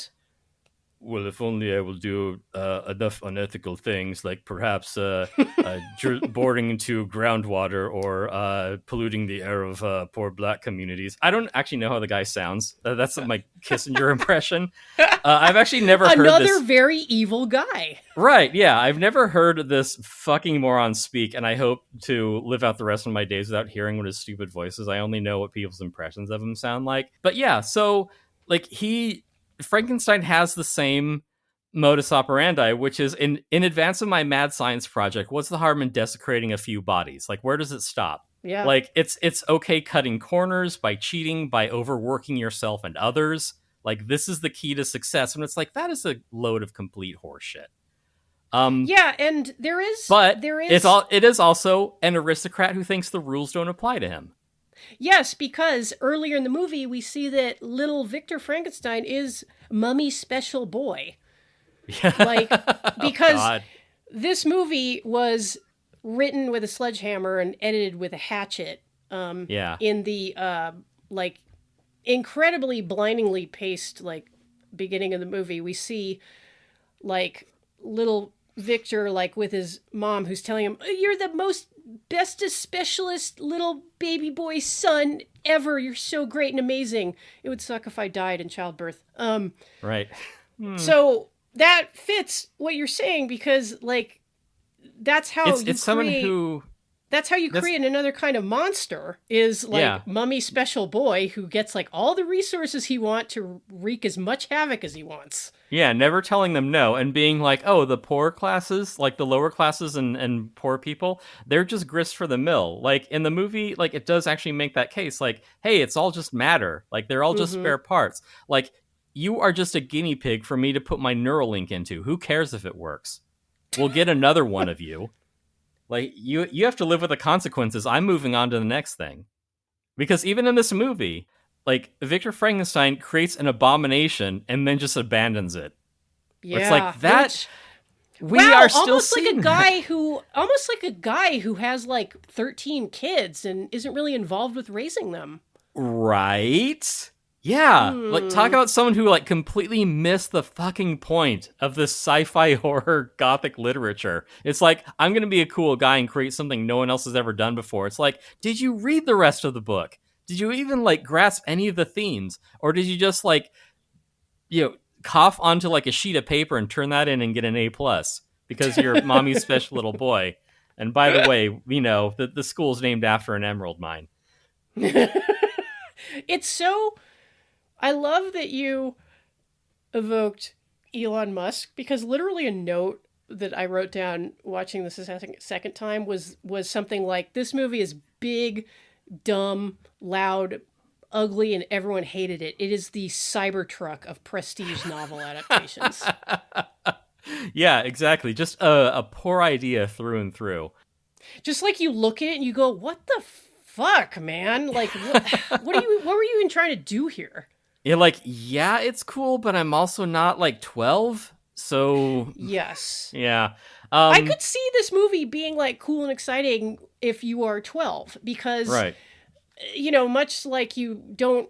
well, if only I will do enough unethical things, like perhaps boarding into groundwater or polluting the air of poor black communities. I don't actually know how the guy sounds. That's my Kissinger impression. I've actually never heard this. Another very evil guy. Right, yeah. I've never heard this fucking moron speak, and I hope to live out the rest of my days without hearing what his stupid voice is. I only know what people's impressions of him sound like. But yeah, so like Frankenstein has the same modus operandi, which is in advance of my mad science project, what's the harm in desecrating a few bodies? Like, where does it stop? Yeah. Like, it's okay cutting corners by cheating, by overworking yourself and others. Like, this is the key to success. And it's like, that is a load of complete horseshit. Yeah, and there is... it is also an aristocrat who thinks the rules don't apply to him. Yes, because earlier in the movie, we see that little Victor Frankenstein is Mummy's special boy. Like, because this movie was written with a sledgehammer and edited with a hatchet. In the, like, incredibly blindingly paced, like, beginning of the movie, we see, like, little Victor, like, with his mom who's telling him, you're the bestest specialist little baby boy son ever. You're so great and amazing. It would suck if I died in childbirth. Right. So that fits what you're saying because, like, that's how you create another kind of monster is like Mummy's special boy who gets like all the resources he wants to wreak as much havoc as he wants. Yeah, never telling them no and being like, oh, the poor classes, like the lower classes and poor people, they're just grist for the mill. Like in the movie, like it does actually make that case like, hey, it's all just matter. Like they're all just spare parts. Like you are just a guinea pig for me to put my Neuralink into. Who cares if it works? We'll get another one of you. Like, you have to live with the consequences. I'm moving on to the next thing. Because even in this movie, like, Victor Frankenstein creates an abomination and then just abandons it. Yeah. It's like, that... We are still almost like seeing a guy who has, like, 13 kids and isn't really involved with raising them. Right? Yeah. Like, talk about someone who, like, completely missed the fucking point of this sci-fi horror gothic literature. It's like, I'm going to be a cool guy and create something no one else has ever done before. It's like, did you read the rest of the book? Did you even, like, grasp any of the themes? Or did you just, like, cough onto, like, a sheet of paper and turn that in and get an A+, because you're mommy's special little boy? And by the way, the school's named after an emerald mine. It's so... I love that you evoked Elon Musk because literally a note that I wrote down watching this a second time was something like, this movie is big, dumb, loud, ugly, and everyone hated it. It is the Cybertruck of prestige novel adaptations. Yeah, exactly. Just a poor idea through and through. Just like you look at it and you go, "What the fuck, man? Like, what were you even trying to do here?" You're like, yeah, it's cool, but I'm also not like 12. So, Yes. yeah. I could see this movie being like cool and exciting if you are 12 because Right. much like you don't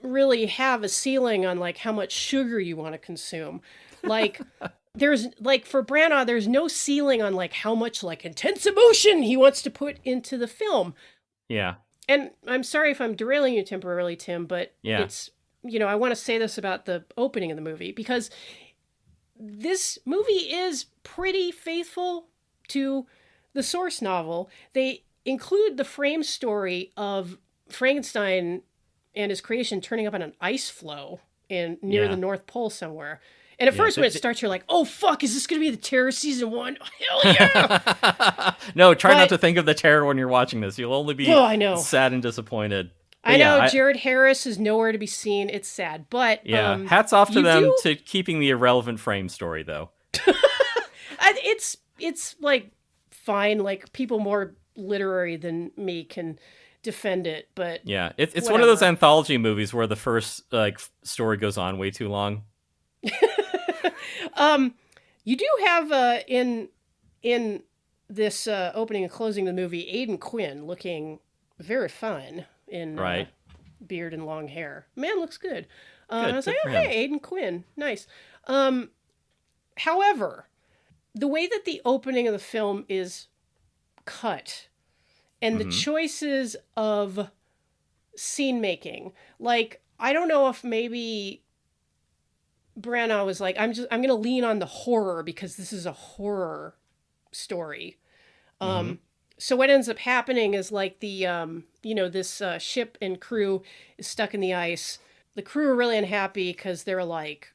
really have a ceiling on like how much sugar you want to consume. Like there's like for Branagh there's no ceiling on like how much like intense emotion he wants to put into the film. Yeah. And I'm sorry if I'm derailing you temporarily, Tim, but Yeah. it's I want to say this about the opening of the movie because this movie is pretty faithful to the source novel. They include the frame story of Frankenstein and his creation turning up on an ice floe near the North Pole somewhere. And at first, when it starts, you're like, "Oh fuck, is this going to be the Terror season 1? Hell yeah!" No, try not to think of the terror when you're watching this. You'll only be I know. sad and disappointed. I know Jared Harris is nowhere to be seen. It's sad, but hats off to them to keeping the irrelevant frame story, though. It's like fine. Like people more literary than me can defend it, but yeah, it's one of those anthology movies where the first like story goes on way too long. You do have in this opening and closing of the movie Aidan Quinn looking very fine in beard and long hair. Man looks good. I was like, okay, Aidan Quinn, nice. However, the way that the opening of the film is cut and the choices of scene making, like I don't know if maybe Branagh was like, I'm going to lean on the horror because this is a horror story. So what ends up happening is like the, this ship and crew is stuck in the ice. The crew are really unhappy because they're like,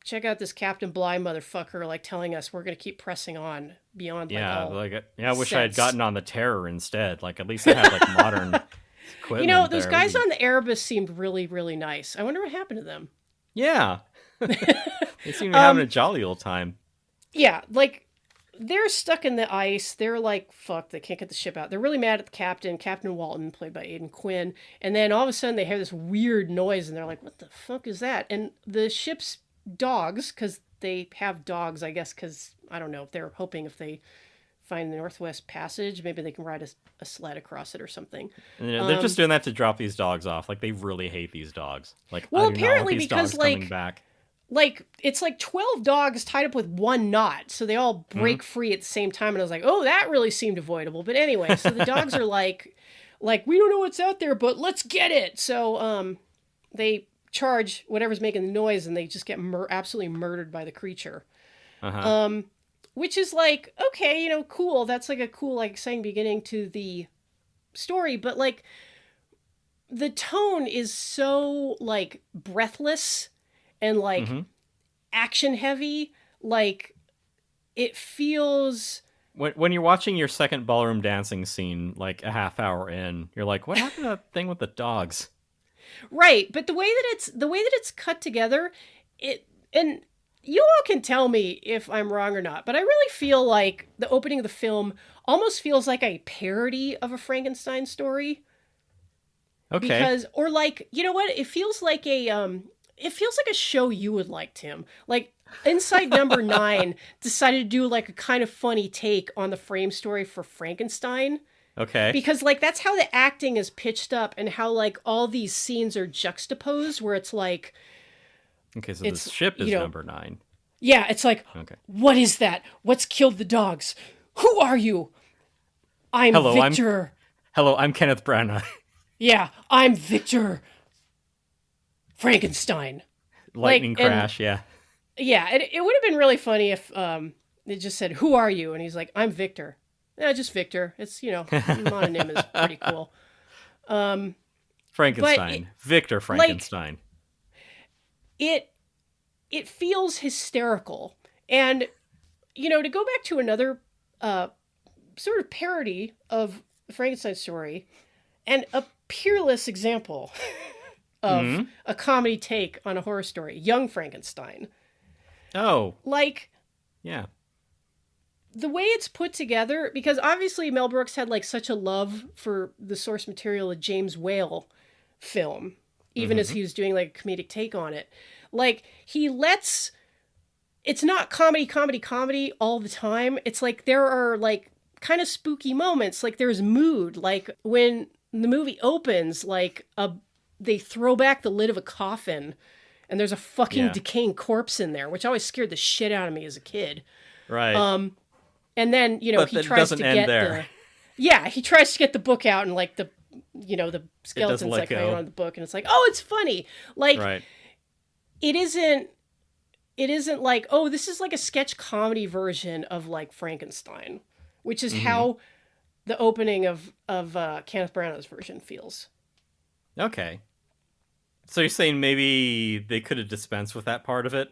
check out this Captain Bligh motherfucker, like telling us we're going to keep pressing on beyond. I wish I had gotten on the Terror instead. Like at least I had like modern equipment. Those guys on the Erebus seemed really, really nice. I wonder what happened to them. Yeah. They seem to be having a jolly old time. Yeah, like they're stuck in the ice. They're like, fuck, they can't get the ship out. They're really mad at the captain, Captain Walton, played by Aidan Quinn. And then all of a sudden they hear this weird noise and they're like, what the fuck is that? And the ship's dogs, because they have dogs, I guess, because, I don't know, if they're hoping if they find the Northwest Passage, maybe they can ride a sled across it or something. And, they're just doing that to drop these dogs off. Like, they really hate these dogs. Like, well, I do apparently not want these because, dogs coming back. Like, it's like 12 dogs tied up with one knot, so they all break free at the same time, and I was like, oh, that really seemed avoidable. But anyway, so the dogs are like, we don't know what's out there, but let's get it! So, they charge whatever's making the noise, and they just get absolutely murdered by the creature. Which is like, okay, cool. That's like a cool, like, exciting beginning to the story, but, like, the tone is so, like, breathless and like action heavy, like it feels. When you're watching your second ballroom dancing scene, like a half hour in, you're like, "What happened to that thing with the dogs?" Right, but the way that it's cut together, and you all can tell me if I'm wrong or not, but I really feel like the opening of the film almost feels like a parody of a Frankenstein story. Okay. Because, or like, you know what? It feels like a show you would like, Tim. Like, Inside Number 9 decided to do, like, a kind of funny take on the frame story for Frankenstein. Okay. Because, like, that's how the acting is pitched up and how, like, all these scenes are juxtaposed where it's like... Okay, so the ship is number 9. Yeah, it's like, What is that? What's killed the dogs? Who are you? I'm Victor. I'm Kenneth Branagh. Yeah, I'm Victor Frankenstein. Lightning crash, yeah. Yeah, it would have been really funny if it just said, who are you? And he's like, I'm Victor. Yeah, just Victor. It's, mononym is pretty cool. Frankenstein. Victor Frankenstein. Like, it feels hysterical. And, to go back to another sort of parody of the Frankenstein story, and a peerless example of a comedy take on a horror story, Young Frankenstein. Oh. Like, Yeah. The way it's put together, because obviously Mel Brooks had like such a love for the source material of James Whale film, even as he was doing like a comedic take on it. Like he lets, it's not comedy all the time. It's like there are like kind of spooky moments. Like there's mood. Like when the movie opens, like they throw back the lid of a coffin and there's a fucking decaying corpse in there, which always scared the shit out of me as a kid. Right. And then, you know, But he it tries to doesn't end get there. he tries to get the book out and like the skeleton's like hanging on the book and it's like, oh, it's funny. Like Right. it isn't like, oh, this is like a sketch comedy version of like Frankenstein, which is how the opening of Kenneth Branagh's version feels. Okay. So you're saying maybe they could have dispensed with that part of it?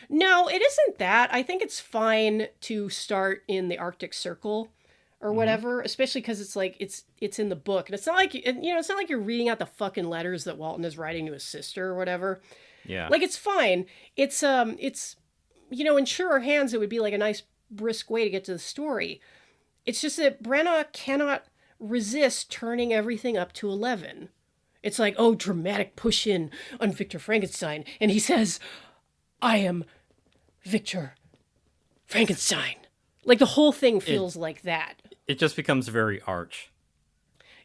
No, it isn't that. I think it's fine to start in the Arctic Circle or whatever, especially because it's like it's in the book, and it's not like it's not like you're reading out the fucking letters that Walton is writing to his sister or whatever. Yeah. Like it's fine. It's in surer hands it would be like a nice brisk way to get to the story. It's just that Branagh cannot resist turning everything up to 11. It's like, oh, dramatic push in on Victor Frankenstein, and he says, I am Victor Frankenstein. Like the whole thing feels like that. It just becomes very arch.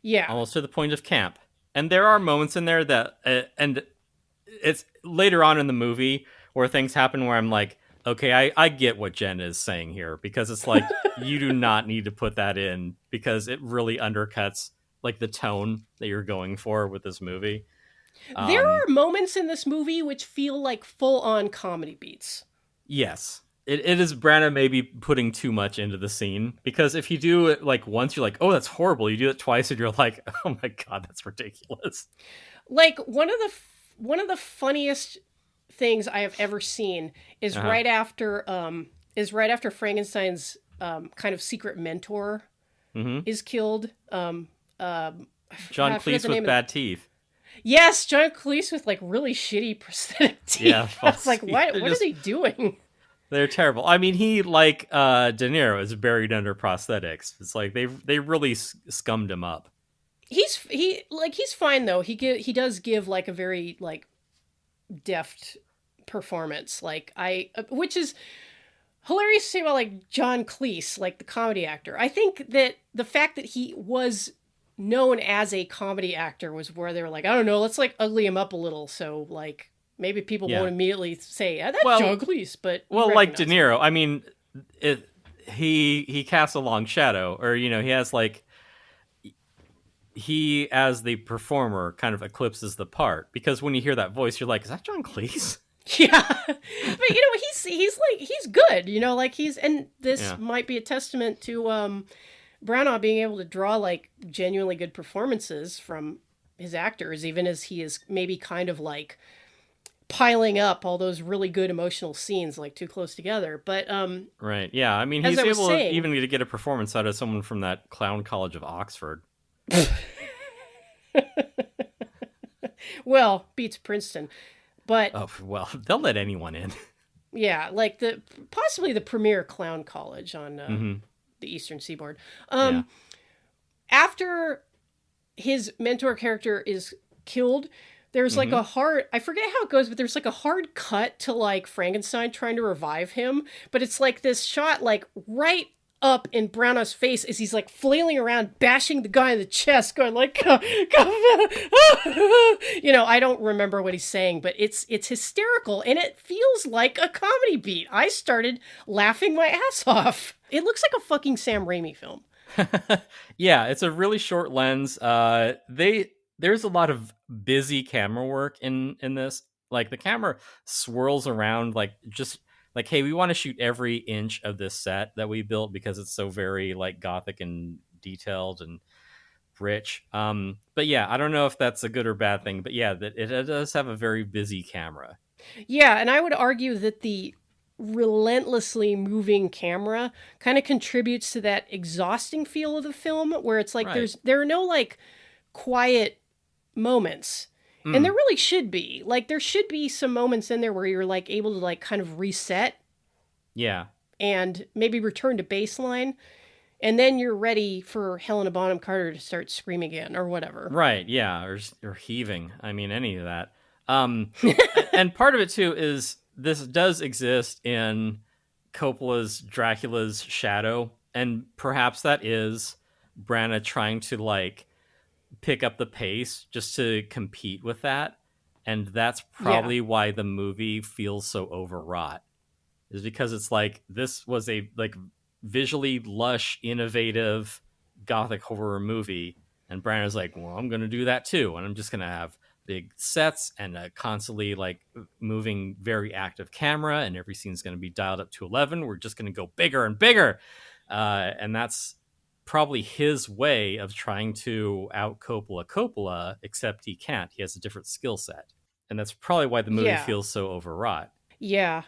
Yeah. Almost to the point of camp. And there are moments in there that, and it's later on in the movie where things happen where I'm like, okay, I get what Jen is saying here, because it's like, you do not need to put that in because it really undercuts like the tone that you're going for with this movie. There are moments in this movie which feel like full-on comedy beats. Yes. It is Branagh maybe putting too much into the scene, because if you do it like once, you're like, oh, that's horrible. You do it twice and you're like, oh my God, that's ridiculous. Like one of the funniest things I have ever seen is right after Frankenstein's kind of secret mentor is killed. John Cleese with bad teeth. Yes, John Cleese with like really shitty prosthetic teeth. Yeah, I was like, what are they doing? They're terrible. I mean, he, like De Niro, is buried under prosthetics. It's like they really scummed him up. He's fine though. He does give like a very like deft performance. Like which is hilarious to say about like John Cleese, like the comedy actor. I think that the fact that he was known as a comedy actor was where they were like, I don't know, let's like ugly him up a little, so like maybe people won't immediately say that's John Cleese. But like De Niro, I mean, he casts a long shadow, or he has like he as the performer kind of eclipses the part, because when you hear that voice, you're like, is that John Cleese? Yeah, but he's good, like and this might be a testament to Branagh being able to draw like genuinely good performances from his actors, even as he is maybe kind of like piling up all those really good emotional scenes like too close together. But right, yeah, I mean, he's able to even to get a performance out of someone from that clown college of Oxford. Well, beats Princeton, but they'll let anyone in. Yeah, like possibly the premier clown college on the Eastern Seaboard. After his mentor character is killed, there's like a hard, I forget how it goes, but there's like a hard cut to like Frankenstein trying to revive him. But it's like this shot like right up in Branagh's face as he's like flailing around, bashing the guy in the chest, going like, I don't remember what he's saying, but it's hysterical and it feels like a comedy beat. I started laughing my ass off. It looks like a fucking Sam Raimi film. Yeah, it's a really short lens. There's a lot of busy camera work in this. Like the camera swirls around like just like, hey, we want to shoot every inch of this set that we built because it's so very like gothic and detailed and rich. But yeah, I don't know if that's a good or bad thing, but yeah, that it does have a very busy camera. Yeah, and I would argue that the relentlessly moving camera kind of contributes to that exhausting feel of the film, where it's like there are no like quiet moments. And there really should be. Like there should be some moments in there where you're like able to like kind of reset Yeah. and maybe return to baseline, and then you're ready for Helena Bonham Carter to start screaming again or whatever. Right, yeah, or heaving. I mean, any of that. Um, and part of it too is this does exist in Coppola's Dracula's shadow, and perhaps that is Branagh trying to like pick up the pace just to compete with that, and that's Yeah. probably why the movie feels so overwrought. Is because it's like this was a like visually lush, innovative gothic horror movie, and Branagh's like, well, I'm gonna do that too, and I'm just gonna have big sets and a constantly like moving, very active camera, and every scene's gonna be dialed up to 11. We're just gonna go bigger and bigger, and that's probably his way of trying to out Coppola, except he can't. He has a different skill set, and that's probably why the movie Yeah. feels so overwrought. Yeah.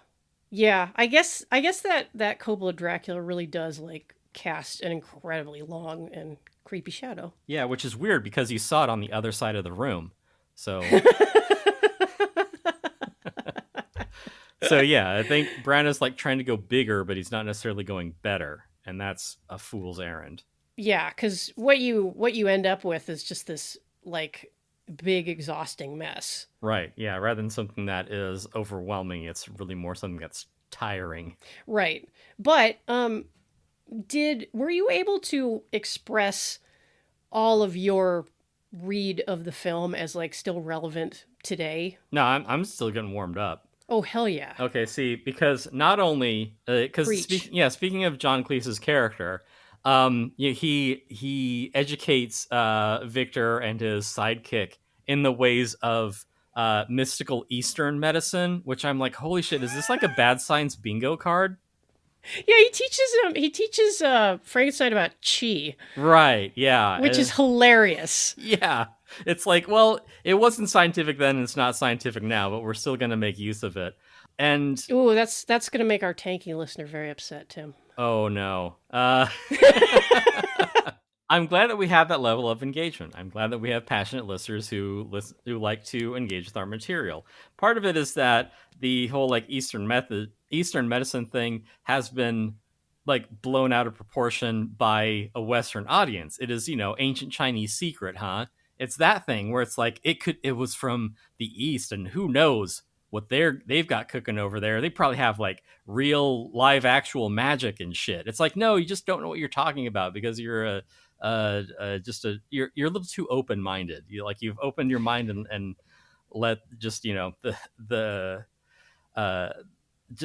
Yeah. I guess that Coppola Dracula really does like cast an incredibly long and creepy shadow. Yeah, which is weird because you saw it on the other side of the room. So, so yeah, I think Branagh's like trying to go bigger, but he's not necessarily going better, and that's a fool's errand. Yeah, because what you end up with is just this like big exhausting mess. Right. Yeah. Rather than something that is overwhelming, it's really more something that's tiring. Right. But did were you able to express all of your read of the film as like still relevant today? No, I'm still getting warmed up. Oh hell yeah. Okay, see, because not only because Preach. speaking of John Cleese's character, he educates Victor and his sidekick in the ways of mystical Eastern medicine, which I'm like, holy shit, is this like a bad science bingo card? Yeah, he teaches Frankenstein about chi, Right, yeah, which is hilarious. yeah. It's like, well, it wasn't scientific then, and it's not scientific now, but we're still gonna make use of it. And Ooh, that's gonna make our tanky listener very upset, Tim. oh no. I'm glad that we have that level of engagement. I'm glad that we have passionate listeners who like to engage with our material. Part of it is that the whole like Eastern medicine thing has been like blown out of proportion by a Western audience. It is, ancient Chinese secret, huh? It's that thing where it's like it was from the East, and who knows what they've got cooking over there. They probably have like real live actual magic and shit. It's like, no, you just don't know what you're talking about because you're you're a little too open minded. You've opened your mind and let just the uh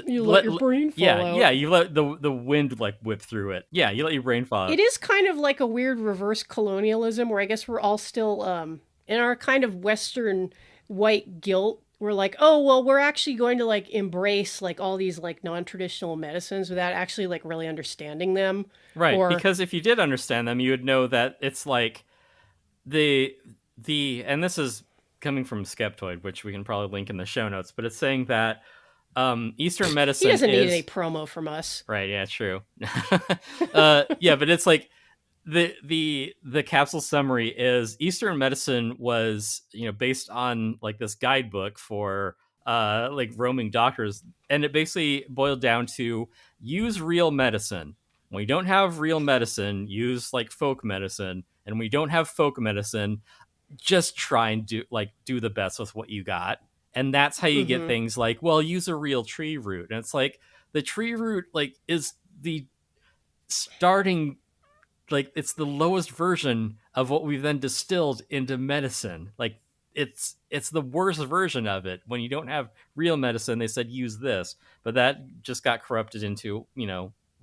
You let your brain fall out. yeah, you let the wind like whip through it. Yeah, you let your brain fall out. It is kind of like a weird reverse colonialism where I guess we're all still in our kind of Western white guilt. We're like, oh well, we're actually going to like embrace like all these like non-traditional medicines without actually like really understanding them. Right, Or because if you did understand them, you would know that it's like the and this is coming from Skeptoid, which we can probably link in the show notes, but it's saying that Eastern he medicine doesn't need is any promo from us. right. Yeah, true. Yeah, but it's like the capsule summary is Eastern medicine was based on like this guidebook for like roaming doctors, and it basically boiled down to use real medicine. When you don't have real medicine, use like folk medicine, and when you don't have folk medicine, just try and do the best with what you got. And that's how you get Mm-hmm. things like, well, use a real tree root. And it's like the tree root like is the starting, like it's the lowest version of what we've then distilled into medicine. Like it's the worst version of it. When you don't have real medicine, they said use this, but that just got corrupted into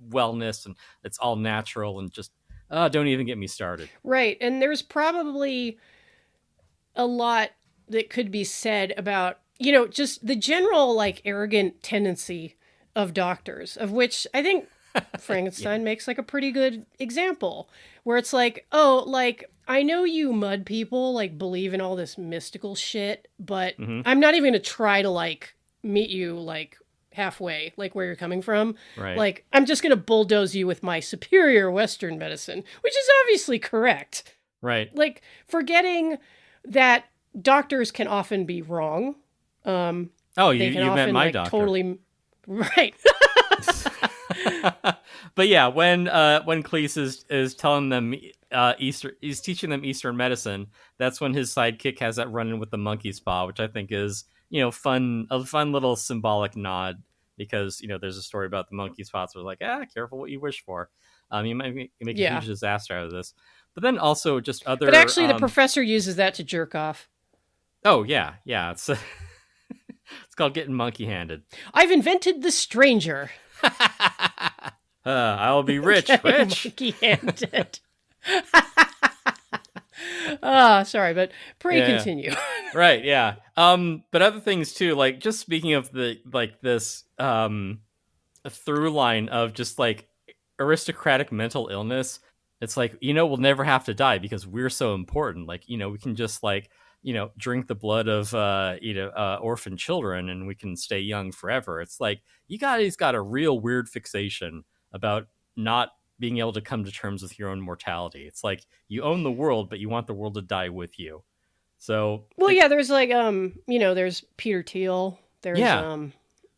wellness, and it's all natural, and just don't even get me started. Right, and there's probably a lot that could be said about just the general like arrogant tendency of doctors, of which I think Yeah. Frankenstein makes like a pretty good example, where it's like, oh, like I know you mud people like believe in all this mystical shit, but Hmm. I'm not even gonna try to like meet you like halfway, like where you're coming from. Right. Like I'm just gonna bulldoze you with my superior Western medicine, which is obviously correct. Right. Like forgetting that doctors can often be wrong. Oh, They can you met often my like doctor. totally right. But yeah, when Cleese is telling them he's teaching them Eastern medicine, that's when his sidekick has that run in with the monkey's paw, which I think is a fun little symbolic nod, because there's a story about the monkey's paw, so like, careful what you wish for. You might make a Yeah. huge disaster out of this. But then also just other. But actually, the professor uses that to jerk off. Oh yeah, it's it's called getting monkey handed. I've invented the stranger. I'll be rich. Monkey handed. Sorry, but pray continue. Right, yeah. But other things too, like just speaking of the this through line of just like aristocratic mental illness. It's like, we'll never have to die because we're so important. Like, we can just like, drink the blood of orphan children and we can stay young forever. It's like, you guys got a real weird fixation about not being able to come to terms with your own mortality. It's like you own the world, but you want the world to die with you. So, there's like, there's Peter Thiel. There's,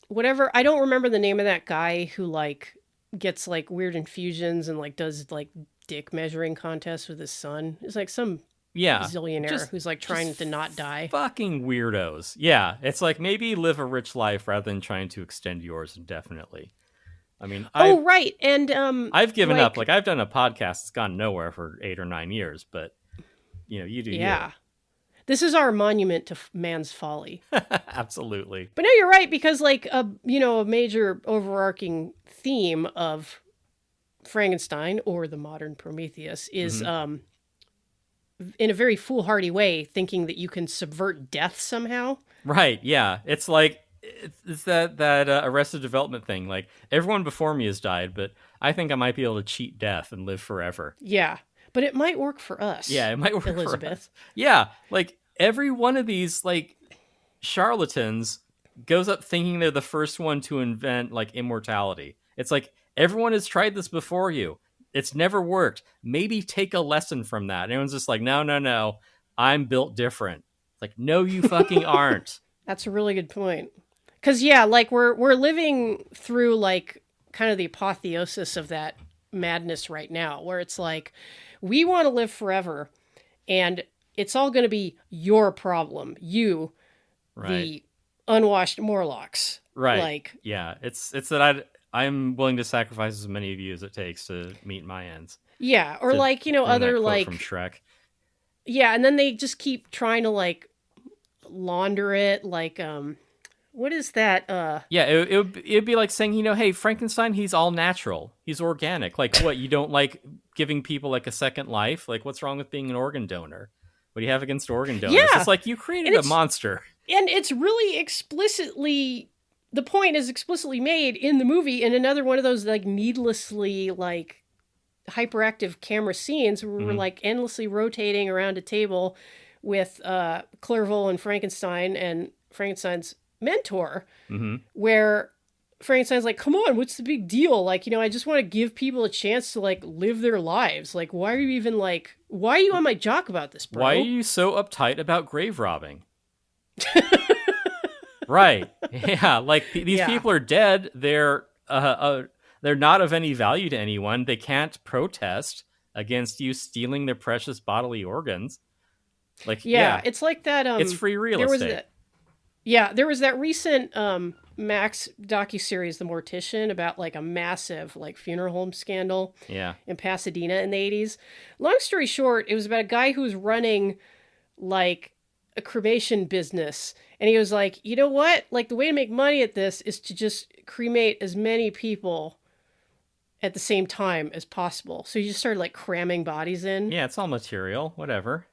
whatever. I don't remember the name of that guy who like gets like weird infusions and like does like dick measuring contests with his son. It's like some zillionaire who's like trying to not die. Fucking weirdos. Yeah. It's like maybe live a rich life rather than trying to extend yours indefinitely. I mean, right. And I've given up. Like I've done a podcast that's gone nowhere for 8 or 9 years, but you do. Yeah. This is our monument to man's folly. Absolutely. But no, you're right, because like a major overarching theme of Frankenstein or the modern Prometheus is in a very foolhardy way thinking that you can subvert death somehow. Right. Yeah. It's like it's that Arrested Development thing. Like everyone before me has died, but I think I might be able to cheat death and live forever. Yeah. But it might work for us. Yeah, it might work Elizabeth. for us. Yeah, like every one of these like charlatans goes up thinking they're the first one to invent like immortality. It's like everyone has tried this before you. It's never worked. Maybe take a lesson from that. And everyone's just like, no, I'm built different. It's like, no, you fucking aren't. That's a really good point. Because like we're living through like kind of the apotheosis of that madness right now, where it's like we want to live forever and it's all going to be your problem, you the unwashed Morlocks, right? Like, yeah, it's that I'm willing to sacrifice as many of you as it takes to meet my ends. Yeah, or like other like from Shrek. Yeah, and then they just keep trying to like launder it, like what is that? Yeah, it'd be like saying, hey, Frankenstein, he's all natural. He's organic. Like, what, you don't like giving people like a second life? Like, what's wrong with being an organ donor? What do you have against organ donors? Yeah. It's like you created a monster. And it's really explicitly, the point is explicitly made in the movie in another one of those like needlessly like hyperactive camera scenes where we're like endlessly rotating around a table with Clerval and Frankenstein and Frankenstein's mentor, where Frankenstein's like, come on, what's the big deal? Like, I just want to give people a chance to like live their lives. Like, why are you on my jock about this, bro? Why are you so uptight about grave robbing? Right. Yeah. Like these people are dead. They're not of any value to anyone. They can't protest against you stealing their precious bodily organs. Like, it's like that. It's free real estate. There was that recent Max docuseries, The Mortician, about like a massive like funeral home scandal in Pasadena in the 80s. Long story short, it was about a guy who was running like a cremation business. And he was like, you know what? Like the way to make money at this is to just cremate as many people at the same time as possible. So he just started like cramming bodies in. Yeah, it's all material, whatever.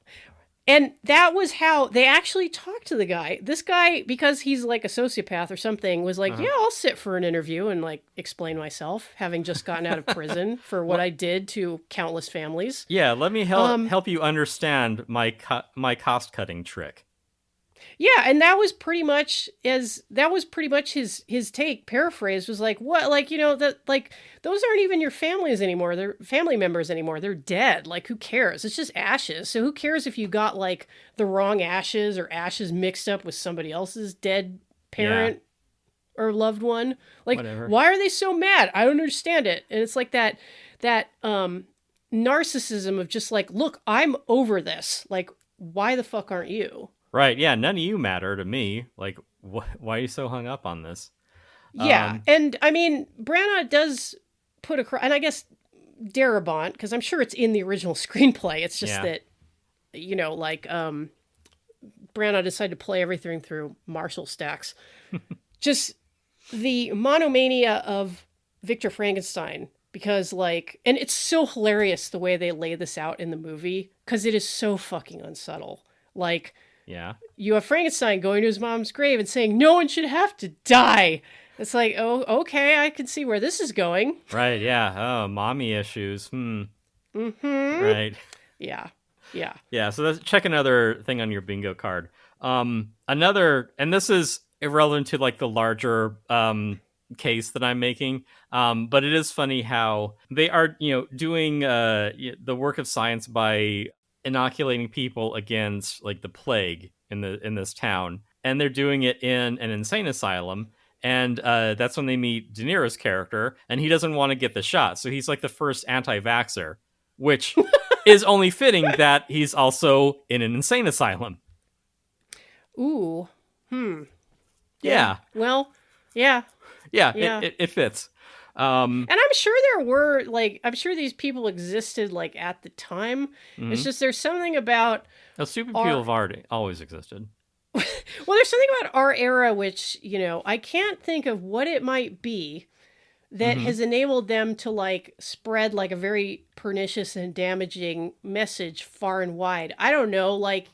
And that was how they actually talked to the guy. This guy, because he's like a sociopath or something, was like, yeah, I'll sit for an interview and like explain myself, having just gotten out of prison for what I did to countless families. Yeah, let me help you understand my cost-cutting trick. Yeah, and that was pretty much his take. Paraphrase was like, what, like, that, like, those aren't even your families anymore. They're family members anymore. They're dead. Like, who cares? It's just ashes. So who cares if you got like the wrong ashes or ashes mixed up with somebody else's dead parent? or loved one. Like, Whatever. why are they so mad? I don't understand it. And it's like that narcissism of just like, look, I'm over this. Like, why the fuck aren't you? Right. Yeah. None of you matter to me. Like, why are you so hung up on this? Yeah. And I mean, Branagh does put across, and I guess Darabont, because I'm sure it's in the original screenplay. It's just that, you know, like, Branagh decided to play everything through Marshall stacks. Just the monomania of Victor Frankenstein, because like, and it's so hilarious the way they lay this out in the movie, because it is so fucking unsubtle. Like, Yeah. you have Frankenstein going to his mom's grave and saying, no one should have to die. It's like, oh, okay, I can see where this is going. Right. Yeah. Oh, mommy issues. Mm-hmm. Right. Yeah. Yeah. Yeah. So let's check another thing on your bingo card. Another, and this is irrelevant to like the larger case that I'm making. But it is funny how they are, doing the work of science by inoculating people against like the plague in this town, and they're doing it in an insane asylum. And that's when they meet De Niro's character, and he doesn't want to get the shot, so he's like the first anti-vaxxer, which is only fitting that he's also in an insane asylum. Ooh. Yeah. Well, yeah. Yeah, Yeah. it fits. And I'm sure there were, like, I'm sure these people existed, like, at the time. It's just there's something about... Stupid people have always existed. Well, there's something about our era which, I can't think of what it might be that has enabled them to, like, spread, like, a very pernicious and damaging message far and wide. I don't know, like,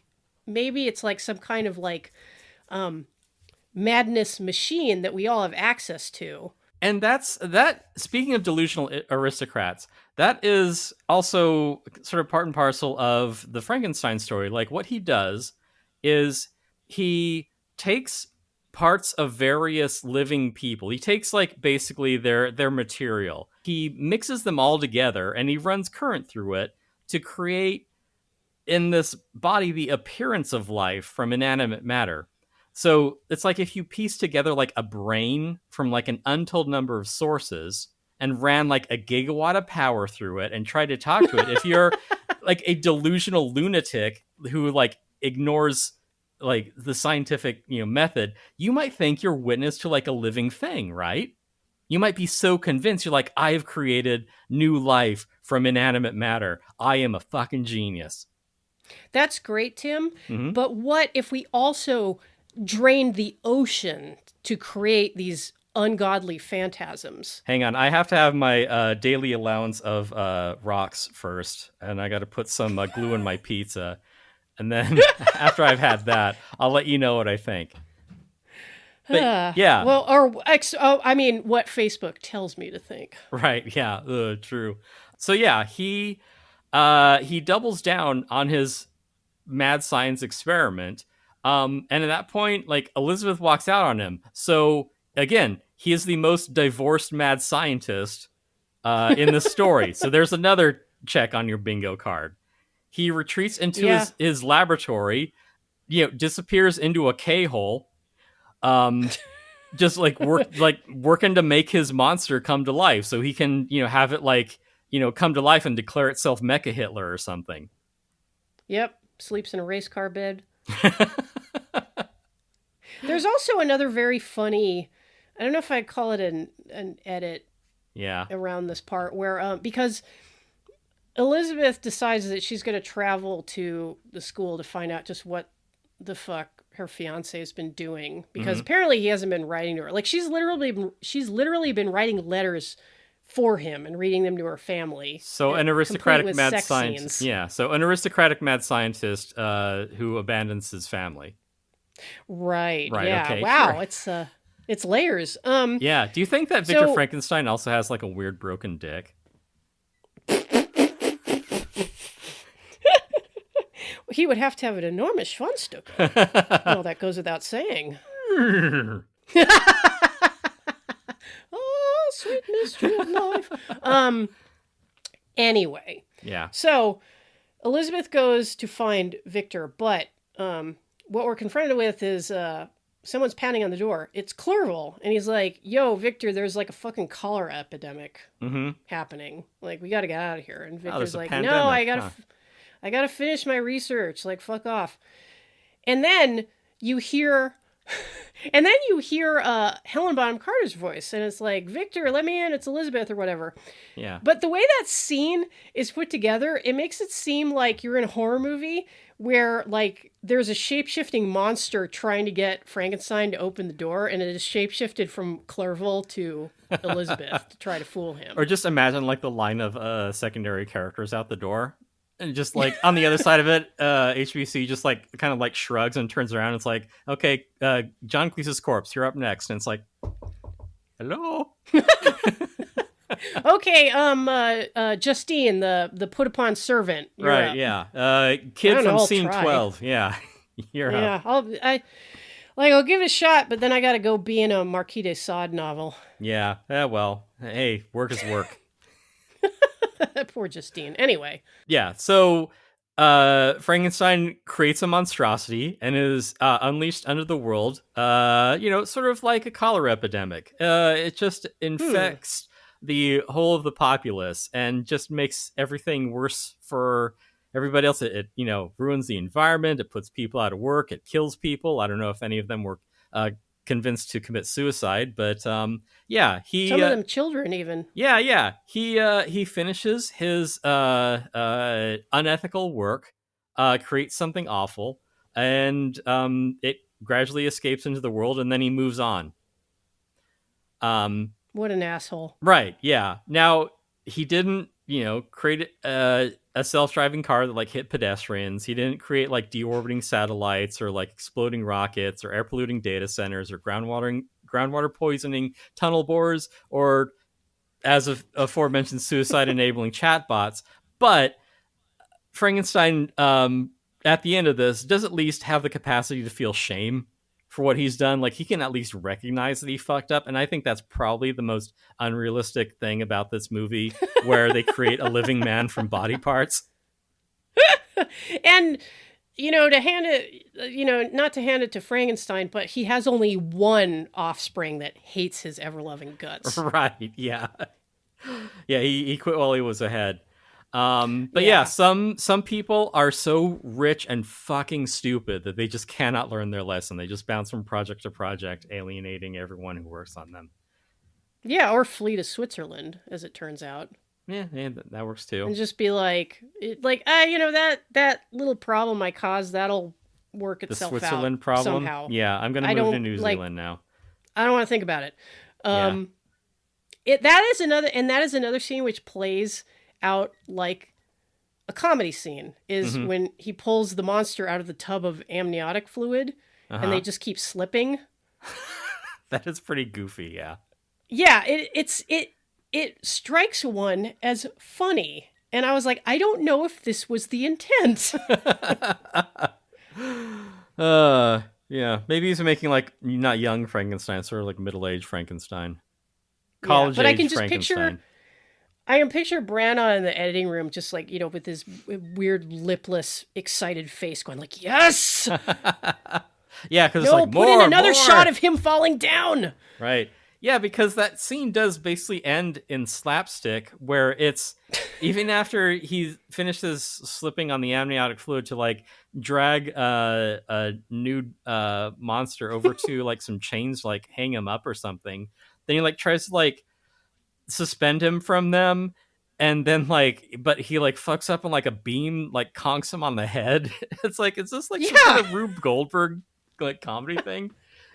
maybe it's, like, some kind of, like, madness machine that we all have access to. And speaking of delusional aristocrats, that is also sort of part and parcel of the Frankenstein story. Like, what he does is he takes parts of various living people. He takes like basically their material. He mixes them all together and he runs current through it to create in this body the appearance of life from inanimate matter. So it's like if you piece together like a brain from like an untold number of sources and ran like a gigawatt of power through it and tried to talk to it. If you're like a delusional lunatic who like ignores like the scientific, method, you might think you're witness to like a living thing, right? You might be so convinced you're like, I have created new life from inanimate matter. I am a fucking genius. That's great, Tim. But what if we also drained the ocean to create these ungodly phantasms? Hang on, I have to have my daily allowance of rocks first, and I got to put some glue in my pizza, and then after I've had that, I'll let you know what I think. But, yeah. Well, I mean, what Facebook tells me to think. Right. Yeah. True. So yeah, he doubles down on his mad science experiment. And at that point, like Elizabeth walks out on him. So again, he is the most divorced mad scientist in the story. So there's another check on your bingo card. He retreats into his laboratory, disappears into a K-hole, just like working to make his monster come to life so he can, have it like, come to life and declare itself Mecha Hitler or something. Yep. Sleeps in a race car bed. There's also another very funny, I don't know if I'd call it an edit around this part where because Elizabeth decides that she's going to travel to the school to find out just what the fuck her fiance has been doing, because apparently he hasn't been writing to her. Like she's literally been writing letters for him and reading them to her family. So an aristocratic mad scientist. Yeah. So an aristocratic mad scientist who abandons his family. Right. Right. Yeah. Okay, wow. sure. It's layers. Yeah. Do you think that Victor Frankenstein also has like a weird broken dick? He would have to have an enormous Schwanstucker. Well, that goes without saying. Oh, sweet mystery of life. Anyway. Yeah. So Elizabeth goes to find Victor, but what we're confronted with is someone's pounding on the door. It's Clerval. And he's like, yo, Victor, there's like a fucking cholera epidemic happening. Like, we got to get out of here. And Victor's like, pandemic, no, I got to finish my research. Like, fuck off. And then you hear Helen Bonham Carter's voice, and it's like, Victor, let me in, it's Elizabeth or whatever. Yeah. But the way that scene is put together, it makes it seem like you're in a horror movie where like there's a shape-shifting monster trying to get Frankenstein to open the door, and it is shape-shifted from Clerval to Elizabeth to try to fool him. Or just imagine like the line of secondary characters out the door. And just like on the other side of it, HBC just like kind of like shrugs and turns around. And it's like, okay, John Cleese's corpse, you're up next. And it's like, hello. Okay, Justine, the put upon servant. Right, up. yeah. Kid from scene 12. Yeah. You're up. I'll give it a shot, but then I got to go be in a Marquis de Sade novel. Yeah. Well, hey, work is work. Poor Justine. Anyway. Yeah, so Frankenstein creates a monstrosity and is unleashed under the world, sort of like a cholera epidemic. It just infects the whole of the populace and just makes everything worse for everybody else. It ruins the environment. It puts people out of work. It kills people. I don't know if any of them were convinced to commit suicide, but he some of them children even. He finishes his unethical work, creates something awful, and it gradually escapes into the world, and then he moves on. What an asshole. Right, yeah. Now, he didn't create a self-driving car that like hit pedestrians. He didn't create like deorbiting satellites or like exploding rockets or air polluting data centers or groundwater poisoning tunnel bores or, as of aforementioned, suicide enabling chatbots. But Frankenstein, at the end of this, does at least have the capacity to feel shame for what he's done. Like, he can at least recognize that he fucked up. And I think that's probably the most unrealistic thing about this movie, where they create a living man from body parts. And, to hand it, not to hand it to Frankenstein, but he has only one offspring that hates his ever-loving guts. Right, yeah. Yeah, he quit while he was ahead. Some people are so rich and fucking stupid that they just cannot learn their lesson. They just bounce from project to project, alienating everyone who works on them. Yeah, or flee to Switzerland, as it turns out. Yeah, that works too. And just be like, that little problem I caused, that'll work itself out. The Switzerland problem? Somehow. Yeah, I'm going to move to New Zealand now. I don't want to think about it. That is another scene which plays out like a comedy scene, is when he pulls the monster out of the tub of amniotic fluid and they just keep slipping. That is pretty goofy, yeah. Yeah, it strikes one as funny. And I was like, I don't know if this was the intent. Yeah, maybe he's making like not young Frankenstein, sort of like middle-aged Frankenstein. College age Frankenstein. But I can just picture Branagh in the editing room, just like, with his weird lipless, excited face going like, yes! Yeah, because it's like, put in another shot of him falling down! Right. Yeah, because that scene does basically end in slapstick, where it's, even after he finishes slipping on the amniotic fluid to like drag a nude monster over to like some chains, like hang him up or something, then he like tries to like suspend him from them, and then but he like fucks up and like a beam like conks him on the head. It's like, is this like some kind of Rube Goldberg like comedy thing?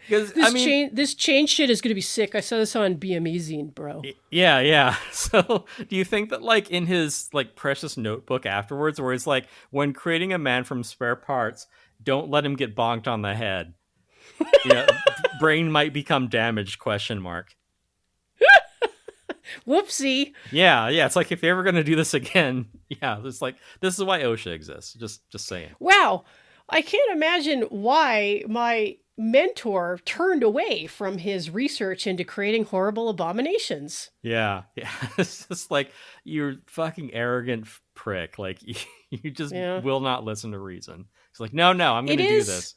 Because this chain shit is gonna be sick. I saw this on BME Zine, bro. Yeah. So, do you think that like in his like precious notebook afterwards, where it's like, when creating a man from spare parts, don't let him get bonked on the head. Brain might become damaged ? Whoopsie. Yeah. It's like, if you're ever gonna do this again, it's like, this is why OSHA exists. Just saying. Wow, I can't imagine why my mentor turned away from his research into creating horrible abominations. Yeah. It's just like, you're fucking arrogant prick. Like, you just will not listen to reason. It's like, no, I'm going to do this.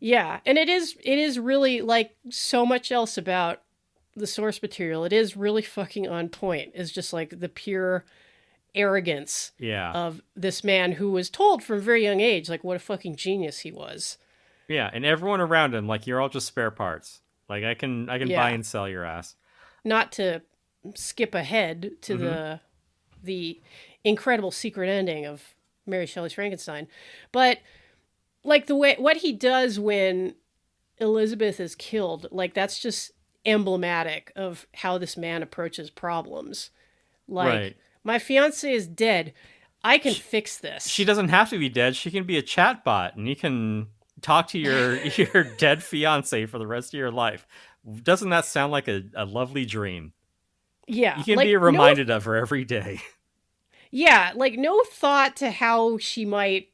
Yeah, and it is really like so much else about the source material. It is really fucking on point. It's just like the pure arrogance Yeah. of this man who was told from a very young age like what a fucking genius he was. Yeah, and everyone around him, like, you're all just spare parts. Like, I can buy Yeah. and sell your ass. Not to skip ahead to Mm-hmm. the incredible secret ending of Mary Shelley's Frankenstein, but like the way what he does when Elizabeth is killed, like that's just emblematic of how this man approaches problems. Like, Right. my fiance is dead. I can She, fix she this. doesn't have to be dead. She can be a chatbot, and you can talk to your your dead fiance for the rest of your life. Doesn't that sound like a lovely dream? You Yeah, can be like no reminded of her every day. yeah, like no thought to how she might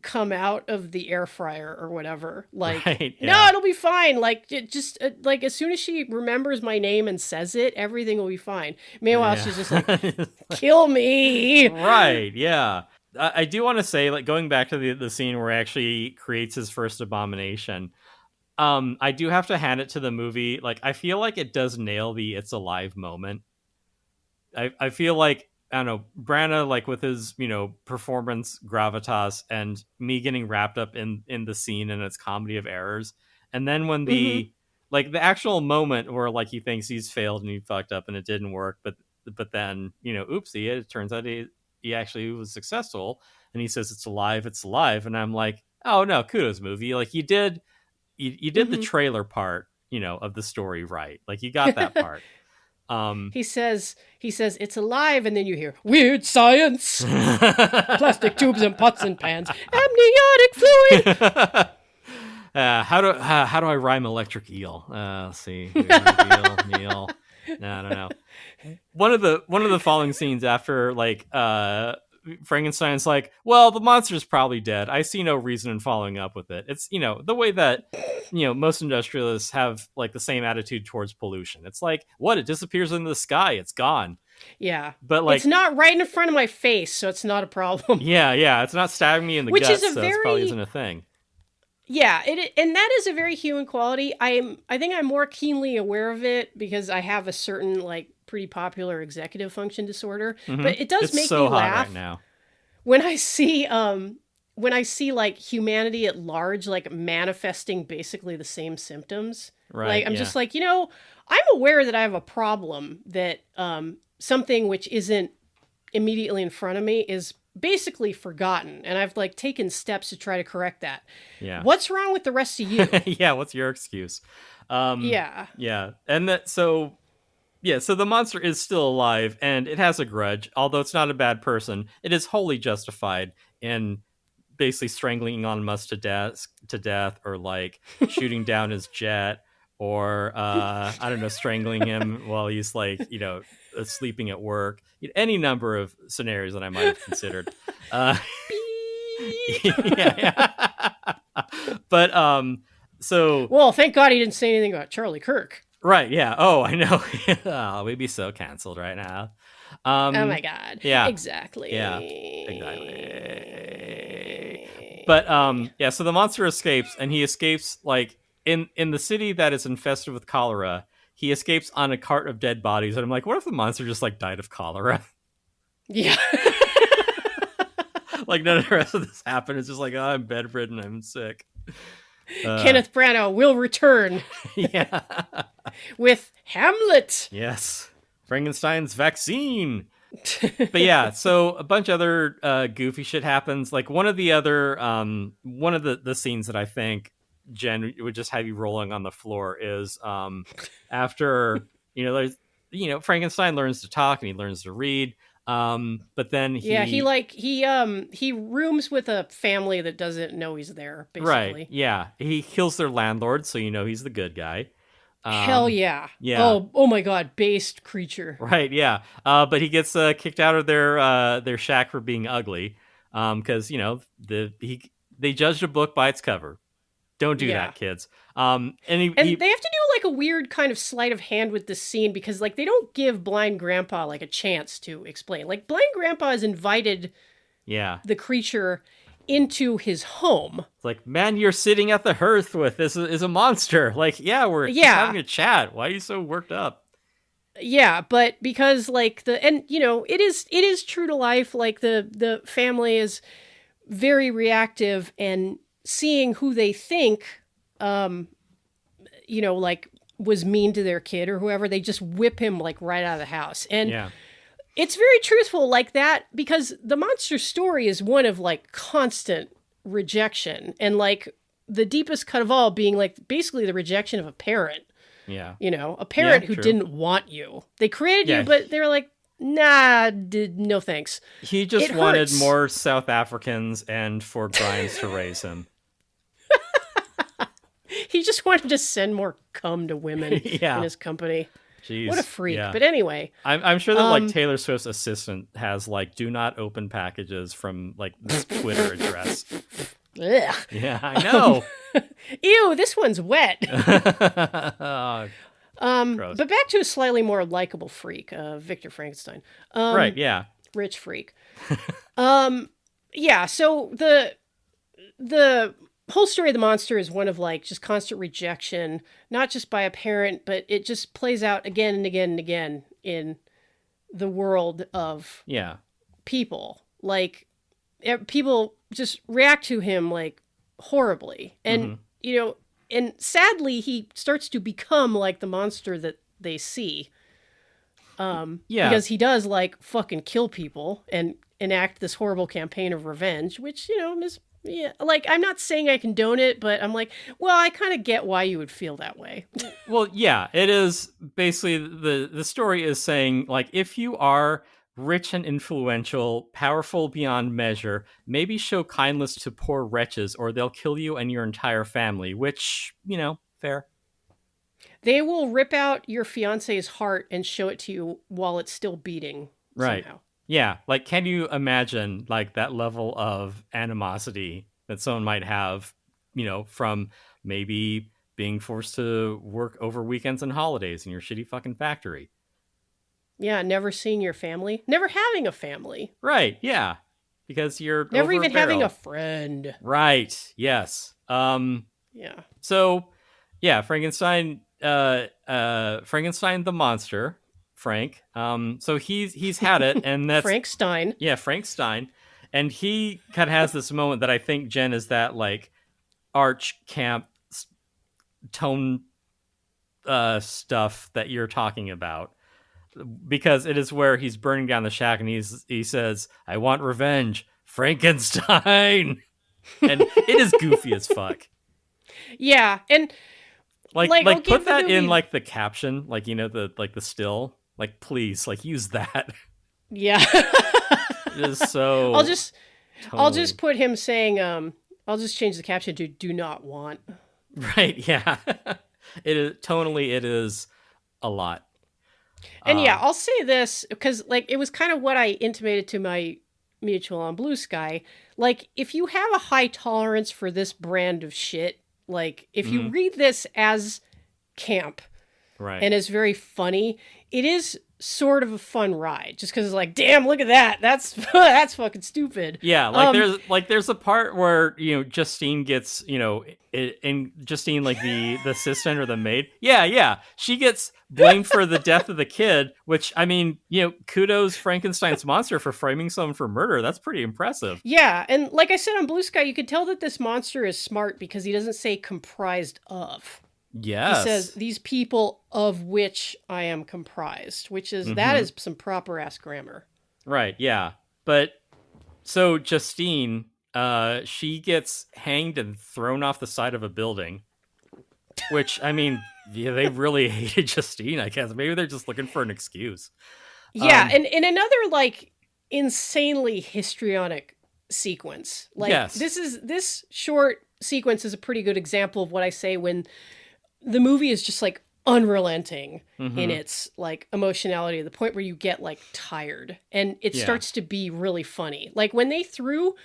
come out of the air fryer or whatever. Like, Right? no, Yeah. it'll be fine. Like, just like as soon as she remembers my name and says it, everything will be fine. Meanwhile, Yeah. she's just like, kill me. Right. Yeah. I do want to say, like, going back to the scene where he actually creates his first abomination. I do have to hand it to the movie. Like, I feel like it does nail the "it's alive" moment. I feel like, I don't know, Branagh, like, with his, performance gravitas, and me getting wrapped up in the scene and its comedy of errors. And then when Hmm. the actual moment where, like, he thinks he's failed and he fucked up and it didn't work, but then, oopsie, it turns out he actually was successful, and he says it's alive. And I'm like, oh no, kudos, movie. Like, you did the Hmm. trailer part, of the story right. Like, you got that part. Um he says it's alive, and then you hear weird science, plastic tubes and pots and pans, amniotic fluid. how do I rhyme electric eel? Let's see. Eel. No, I don't know. One of the following scenes after, like, Frankenstein's like, well, the monster's probably dead. I see no reason in following up with it. It's, the way that, most industrialists have, like, the same attitude towards pollution. It's like, what? It disappears into the sky. It's gone. Yeah, But, it's like, not right in front of my face, so it's not a problem. yeah, it's not stabbing me in the Which is guts, a so it probably isn't very a thing. yeah, and that is a very human quality. I think I'm more keenly aware of it because I have a certain like pretty popular executive function disorder, Hmm. but it does It's make so me hot right laugh now. when I see like humanity at large like manifesting basically the same symptoms. Like Right, I'm yeah. just like, I'm aware that I have a problem that something which isn't immediately in front of me is basically forgotten, and I've like taken steps to try to correct that. Yeah. What's wrong with the rest of you? Yeah, what's your excuse? Yeah. Yeah. And that so yeah, so the monster is still alive, and it has a grudge. Although it's not a bad person, it is wholly justified in basically strangling Elon Musk to death, or, like, shooting down his jet, or I don't know, strangling him while he's, like, sleeping at work. Any number of scenarios that I might have considered. Uh, Beep. yeah. But so Well, thank God he didn't say anything about Charlie Kirk. right, yeah. Oh, I know. Oh, we'd be so canceled right now. Oh my Um, God. yeah, yeah, exactly. Exactly. But yeah. So the monster escapes, and he escapes, like, in the city that is infested with cholera. He escapes on a cart of dead bodies, and I'm like, what if the monster just, like, died of cholera? Yeah. Like, none of the rest of this happened. It's just like, oh, I'm bedridden, I'm sick. Kenneth Branagh will return Yeah. with Hamlet. Yes. Frankenstein's vaccine. But yeah, so a bunch of other goofy shit happens. Like, one of the scenes that I think Jen would just have you rolling on the floor is after there's Frankenstein learns to talk and he learns to read. But then Yeah, he he rooms with a family that doesn't know he's there, right, basically. yeah, he kills their landlord, so he's the good guy. Hell yeah. Yeah. Oh my God, based creature. Right, yeah. But he gets kicked out of their shack for being ugly. Because they judged a book by its cover. Don't do Yeah. that, kids. And And they have to do like a weird kind of sleight of hand with this scene because like they don't give blind grandpa like a chance to explain. Like blind grandpa has invited yeah, the creature into his home. It's like, man, you're sitting at the hearth with this is a monster. Like, yeah, we're just having a chat. Why are you so worked up? Yeah, but because like it is true to life. Like the family is very reactive, and seeing who they think, like was mean to their kid or whoever, they just whip him like right out of the house. And it's very truthful like that, because the monster story is one of like constant rejection, and like the deepest cut of all being like basically the rejection of a parent. Yeah. A parent who didn't want you. They created you, but they were like, nah, no thanks. He just wanted more South Africans and for Grimes to raise him. He just wanted to send more cum to women in his company. Jeez. What a freak. Yeah. But anyway. I'm sure that like Taylor Swift's assistant has like do not open packages from like this Twitter address. Ugh. Yeah, I know. Ew, this one's wet. Gross. But back to a slightly more likable freak, Victor Frankenstein. Right, yeah. Rich freak. Yeah, so the whole story of the monster is one of like just constant rejection, not just by a parent, but it just plays out again and again and again in the world of people. Like, people just react to him like horribly. And, and sadly, he starts to become like the monster that they see. Because he does like fucking kill people and enact this horrible campaign of revenge, which, is, like, I'm not saying I condone it, but I'm like, well, I kind of get why you would feel that way. Well, yeah, it is basically the story is saying, like, if you are rich and influential, powerful beyond measure, maybe show kindness to poor wretches or they'll kill you and your entire family, which, fair. They will rip out your fiance's heart and show it to you while it's still beating. Right. Somehow. Yeah. Like, can you imagine like that level of animosity that someone might have, from maybe being forced to work over weekends and holidays in your shitty fucking factory? Yeah, never seeing your family. Never having a family. Right, yeah. Because you're never even having a friend. Right, yes. Yeah. So, yeah, Frankenstein the monster, Frank. So he's had it, and that's Frank Stein. Yeah, Frank Stein. And he kind of has this moment that I think, Jen, is that like arch camp tone stuff that you're talking about. Because it is where he's burning down the shack and he says, I want revenge, Frankenstein. And it is goofy as fuck. Yeah, and like put that in like the caption, like the still, like please, like use that. Yeah. It is so I'll just put him saying I'll just change the caption to do not want. Right, yeah. It is tonally, it is a lot. And I'll say this because like it was kind of what I intimated to my mutual on Blue Sky. Like, if you have a high tolerance for this brand of shit, like if you read this as camp, right, and it's very funny, it is sort of a fun ride. Just because it's like, damn, look at that. That's fucking stupid. Yeah, there's a part where Justine gets and Justine, like the assistant or the maid. Yeah, she gets blamed for the death of the kid. Which, I mean, kudos Frankenstein's monster for framing someone for murder. That's pretty impressive. Yeah, and like I said on Blue Sky, you could tell that this monster is smart because he doesn't say comprised of. Yes. He says, these people of which I am comprised, which is, that is some proper ass grammar. Right, yeah. But, so Justine, she gets hanged and thrown off the side of a building, which, I mean, yeah, they really hated Justine, I guess. Maybe they're just looking for an excuse. Yeah, and in another, like, insanely histrionic sequence. Like, yes. This short sequence is a pretty good example of what I say when the movie is just like unrelenting in its like emotionality to the point where you get like tired and it starts to be really funny. Like when they threw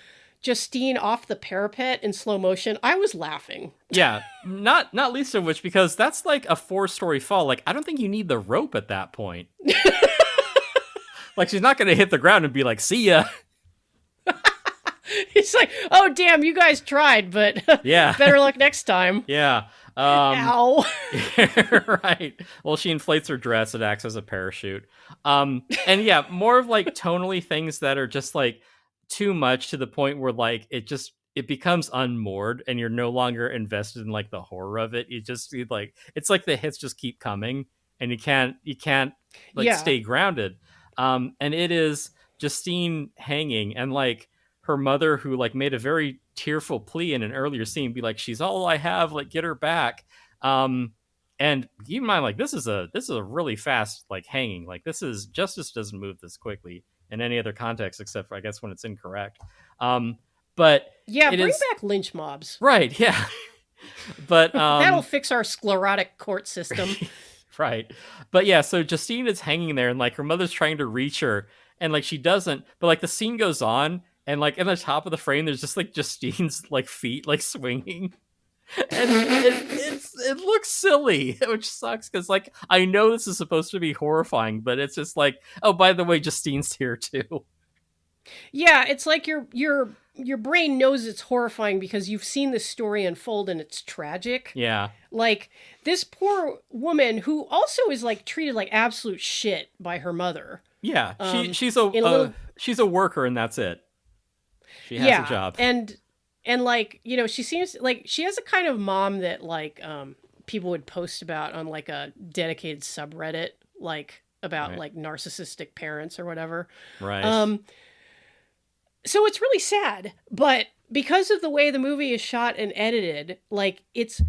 Justine off the parapet in slow motion, I was laughing. Yeah, not least of which because that's like a 4-story fall. Like I don't think you need the rope at that point. Like she's not going to hit the ground and be like, "See ya." He's like, oh, damn, you guys tried, but Yeah. better luck next time. Yeah. Ow. Right. Well, she inflates her dress. It acts as a parachute. And yeah, more of like tonally things that are just like too much to the point where like it becomes unmoored and you're no longer invested in like the horror of it. Like it's like the hits just keep coming and you can't like Yeah. stay grounded. And it is Justine hanging and like her mother who like made a very tearful plea in an earlier scene be like, she's all I have, like get her back. And keep in mind, like this is a really fast like hanging. Like this is justice doesn't move this quickly in any other context except for I guess when it's incorrect. But Yeah, it bring is back lynch mobs. right, yeah. But That'll fix our sclerotic court system. right. But yeah, so Justine is hanging there and like her mother's trying to reach her and like she doesn't, but like the scene goes on and like in the top of the frame there's just like Justine's like feet like swinging. And it looks silly, which sucks because like I know this is supposed to be horrifying, but it's just like, oh, by the way, Justine's here too. Yeah, it's like your brain knows it's horrifying because you've seen this story unfold and it's tragic. Yeah, Like this poor woman who also is like treated like absolute shit by her mother. yeah. In a little She's a worker, and that's it. She has a job. And like, you know, she seems like she has a kind of mom that like people would post about on like a dedicated subreddit, like about Right. like narcissistic parents or whatever. Right. So it's really sad, but because of the way the movie is shot and edited, like it's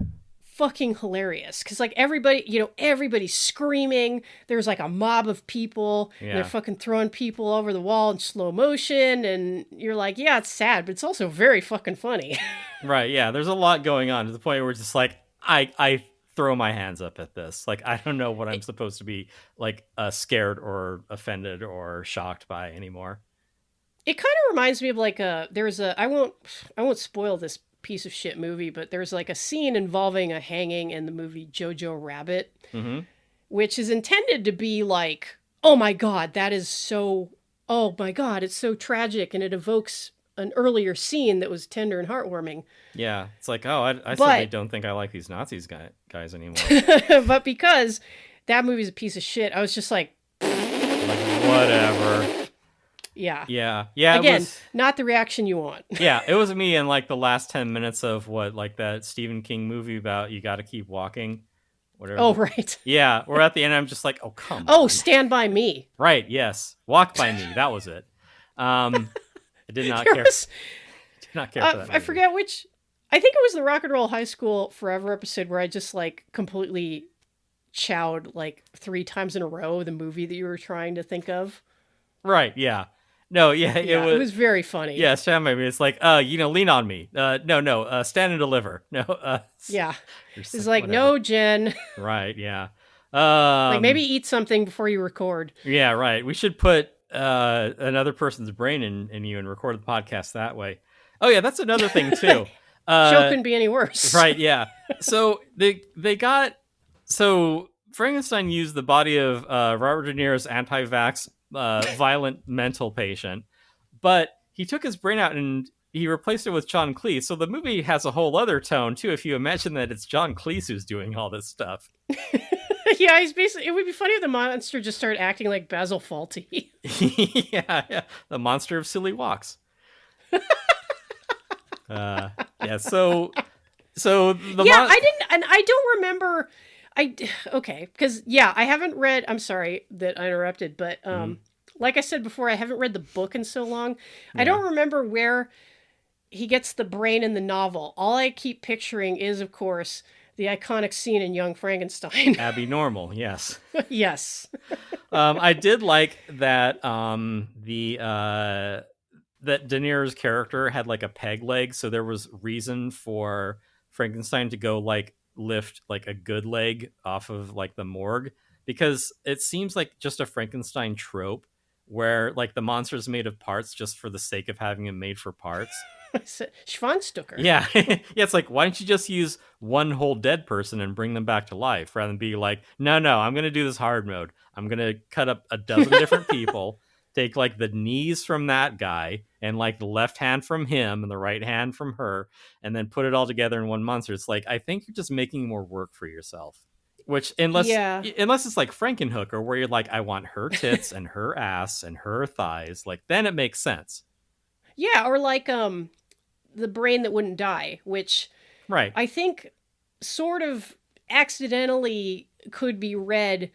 fucking hilarious because like everybody, you know, everybody's screaming. There's like a mob of people and Yeah. they're fucking throwing people over the wall in slow motion, and you're like, yeah, it's sad, but it's also very fucking funny. Right. Yeah. There's a lot going on to the point where it's just like I throw my hands up at this. Like I don't know what I'm supposed to be like scared or offended or shocked by anymore. It kind of reminds me of like there's a I won't spoil this piece of shit movie, but there's like a scene involving a hanging in the movie Jojo Rabbit, Mm-hmm. which is intended to be like, oh my god, that is so, oh my god, it's so tragic, and it evokes an earlier scene that was tender and heartwarming. Yeah. It's like, oh, I But suddenly don't think I like these Nazis guys anymore. but because that movie's a piece of shit, I was just like, Like whatever. yeah. Yeah. Yeah. Again, not the reaction you want. Yeah, it was me in like the last 10 minutes of what like that Stephen King movie about you got to keep walking, whatever. Oh, right. Yeah, we're at the end. I'm just like, oh come Oh, on. Stand By Me. Right, yes, Walk by Me. That was it. I did not There care. was, Did not care for that. I forget which. I think it was the Rock and Roll High School Forever episode where I just like completely chowed like 3 times in a row the movie that you were trying to think of. Right. Yeah. No. Yeah. Yeah, it was very funny. Yeah. Stand by me. It's like, lean on me. No. Stand and deliver. No. Yeah. you're just It's like, whatever. no, Jen. Right. Yeah. Like maybe eat something before you record. Yeah. Right. We should put another person's brain in you and record the podcast that way. Oh yeah, that's another thing too. Show couldn't be any worse. Right, yeah. So so Frankenstein used the body of Robert De Niro's anti-vax violent mental patient, but he took his brain out and he replaced it with John Cleese. So the movie has a whole other tone too. If you imagine that it's John Cleese who's doing all this stuff. Yeah, he's basically. It would be funny if the monster just started acting like Basil Fawlty. Yeah, the monster of silly walks. Yeah. So the Yeah, I didn't, and I don't remember. Okay, because yeah, I haven't read. I'm sorry that I interrupted, but like I said before, I haven't read the book in so long. I don't remember where he gets the brain in the novel. All I keep picturing is, of course, the iconic scene in Young Frankenstein. Abby Normal, yes. Yes. I did like that that De Niro's character had like a peg leg, so there was reason for Frankenstein to go like lift like a good leg off of like the morgue, because it seems like just a Frankenstein trope where like the monster's made of parts just for the sake of having him made for parts. Schwanstucker. Yeah. Yeah, it's like, why don't you just use one whole dead person and bring them back to life rather than be like, no, I'm going to do this hard mode. I'm going to cut up a dozen different people take like the knees from that guy and like the left hand from him and the right hand from her, and then put it all together in one monster. It's like, I think you're just making more work for yourself. Which, unless Yeah. it's like Frankenhooker, where you're like, I want her tits and her ass and her thighs, like then it makes sense. Yeah, or like the brain that wouldn't die, which Right. I think sort of accidentally could be read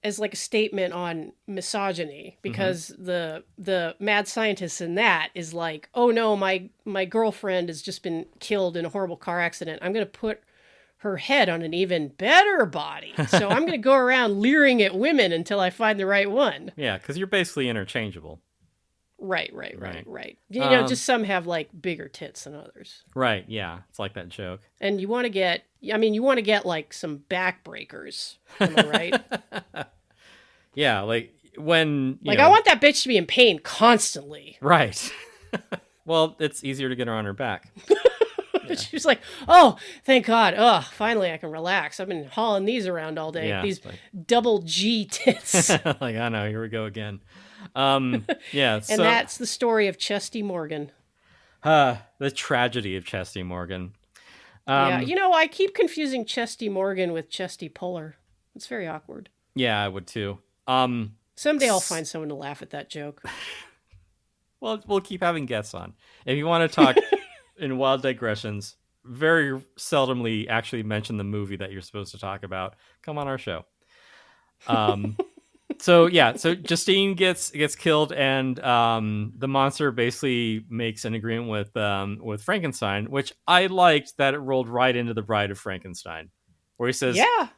as like a statement on misogyny, because the mad scientist in that is like, oh no, my girlfriend has just been killed in a horrible car accident. I'm going to put her head on an even better body. So I'm going to go around leering at women until I find the right one. Yeah, because you're basically interchangeable. Right. You know, just some have like bigger tits than others. Right, yeah. It's like that joke. And you want to get like some backbreakers. Am I right? Yeah, like when... I want that bitch to be in pain constantly. Right. Well, it's easier to get her on her back. Yeah. She's like, oh, thank God. Oh, finally I can relax. I've been hauling these around all day. Yeah, these double G tits. Like, I know, here we go again. Yeah. And that's the story of Chesty Morgan. The tragedy of Chesty Morgan. Yeah, I keep confusing Chesty Morgan with Chesty Puller. It's very awkward. Yeah, I would too. Someday I'll find someone to laugh at that joke. Well, we'll keep having guests on. If you want to talk in wild digressions, very seldomly actually mention the movie that you're supposed to talk about, come on our show. So Justine gets killed, and the monster basically makes an agreement with Frankenstein, which I liked that it rolled right into the Bride of Frankenstein, where he says, "Yeah,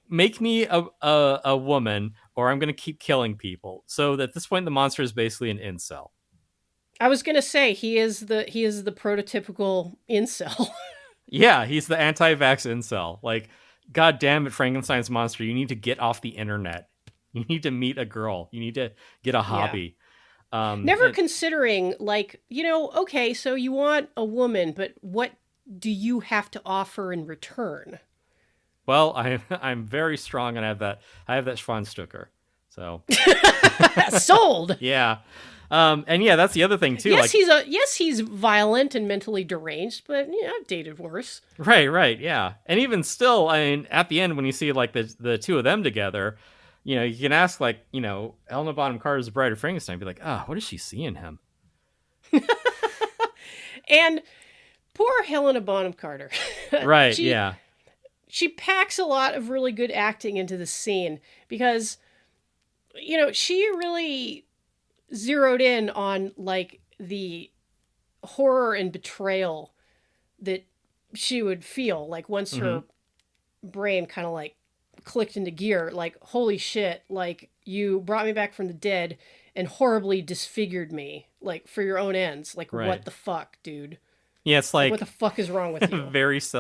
make me a woman, or I'm going to keep killing people." So at this point, the monster is basically an incel. I was going to say he is the prototypical incel. Yeah, he's the anti-vax incel. Like, God damn it, Frankenstein's monster, you need to get off the internet. You need to meet a girl. You need to get a hobby. Yeah. Considering, like, okay, so you want a woman, but what do you have to offer in return? Well, I'm very strong, and I have that Schwanstucker. So sold. Yeah. And yeah, that's the other thing too. Yes, he's violent and mentally deranged, but I've dated worse. Right, yeah. And even still, I mean, at the end when you see like the two of them together, you can ask like, Helena Bonham Carter's Bride of Frankenstein, be like, what does she see in him? And poor Helena Bonham Carter. Right, yeah. She packs a lot of really good acting into the scene because, she really zeroed in on like the horror and betrayal that she would feel like once her brain kind of like clicked into gear, like, holy shit, like, you brought me back from the dead and horribly disfigured me, like, for your own ends. Like, right. What the fuck, dude? Yeah, it's like, what the fuck is wrong with you? It's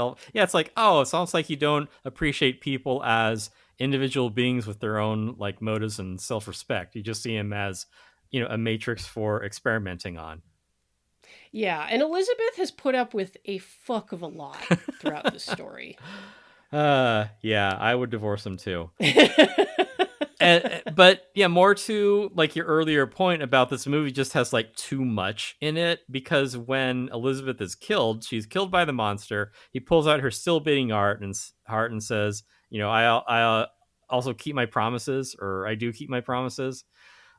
like, it's almost like you don't appreciate people as individual beings with their own like motives and self-respect. You just see them as a matrix for experimenting on. Yeah, and Elizabeth has put up with a fuck of a lot throughout this story. Yeah, I would divorce him too. But yeah, more to like your earlier point about this movie just has like too much in it, because when Elizabeth is killed, she's killed by the monster. He pulls out her still beating heart and says, I also keep my promises, or I do keep my promises.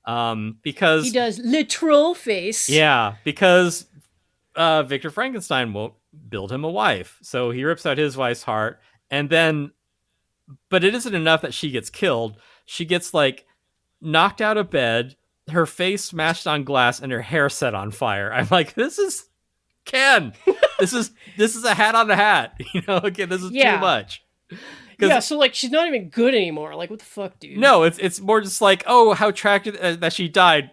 Because he does literal face. Yeah, because Victor Frankenstein won't build him a wife, so he rips out his wife's heart, and then, but it isn't enough that she gets killed. She gets like knocked out of bed, her face smashed on glass, and her hair set on fire. I'm like, this is Ken. this is a hat on a hat. Again, this is too much. Yeah, so like she's not even good anymore. Like, what the fuck, dude? No, it's more just like, how tragic that she died.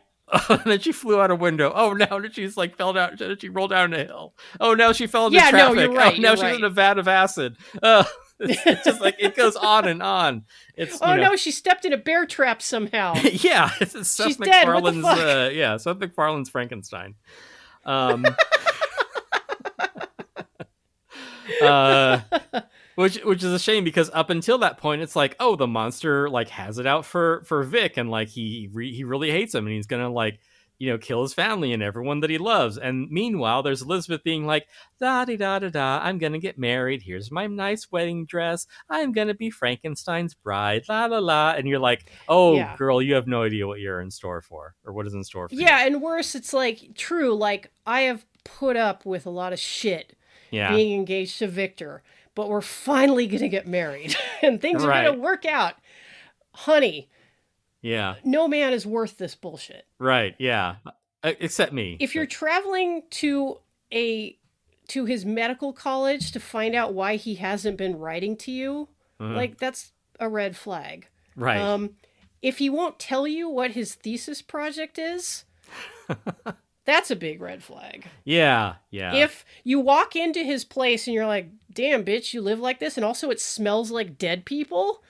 And then she flew out a window. Oh, now that she's like fell down, she rolled down a hill. Oh, now she fell into traffic. No, you're right. Now she's in a vat of acid. It's just like it goes on and on. No, she stepped in a bear trap somehow. Yeah, it's Seth MacFarlane's. Seth MacFarlane's Frankenstein. Which is a shame because up until that point, it's like, oh, the monster like has it out for Vic, and like he really hates him, and he's gonna like kill his family and everyone that he loves. And meanwhile, there's Elizabeth being like, da da da da da, I'm gonna get married. Here's my nice wedding dress. I'm gonna be Frankenstein's bride. La la la. And you're like, oh, Yeah. girl, you have no idea what you're in store for, or what is in store for you. Yeah, and worse, it's like true. Like I have put up with a lot of shit Yeah. being engaged to Victor, but we're finally gonna get married, and things are Right. gonna work out, honey. Yeah. No man is worth this bullshit. Right. Yeah. Except me. If you're traveling to his medical college to find out why he hasn't been writing to you, like that's a red flag. Right. If he won't tell you what his thesis project is, that's a big red flag. Yeah. Yeah. If you walk into his place and you're like, damn, bitch, you live like this, and also it smells like dead people,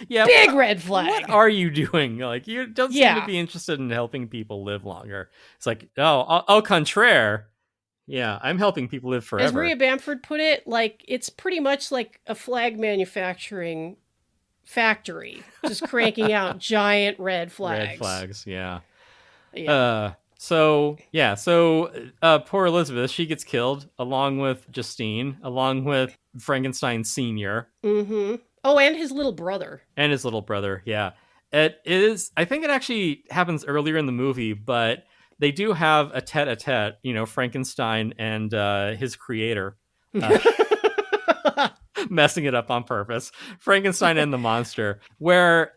yeah. big red flag. What are you doing? Like, you don't seem to be interested in helping people live longer. It's like, oh, au contraire. Yeah, I'm helping people live forever. As Maria Bamford put it, like, it's pretty much like a flag manufacturing factory, just cranking out giant red flags. Red flags, yeah. Yeah. So poor Elizabeth, she gets killed along with Justine, along with Frankenstein Sr. Mm-hmm. Oh, and his little brother. And his little brother, yeah. It is, I think it actually happens earlier in the movie, but they do have a tete-a-tete, Frankenstein and his creator. Messing it up on purpose. Frankenstein and the monster, where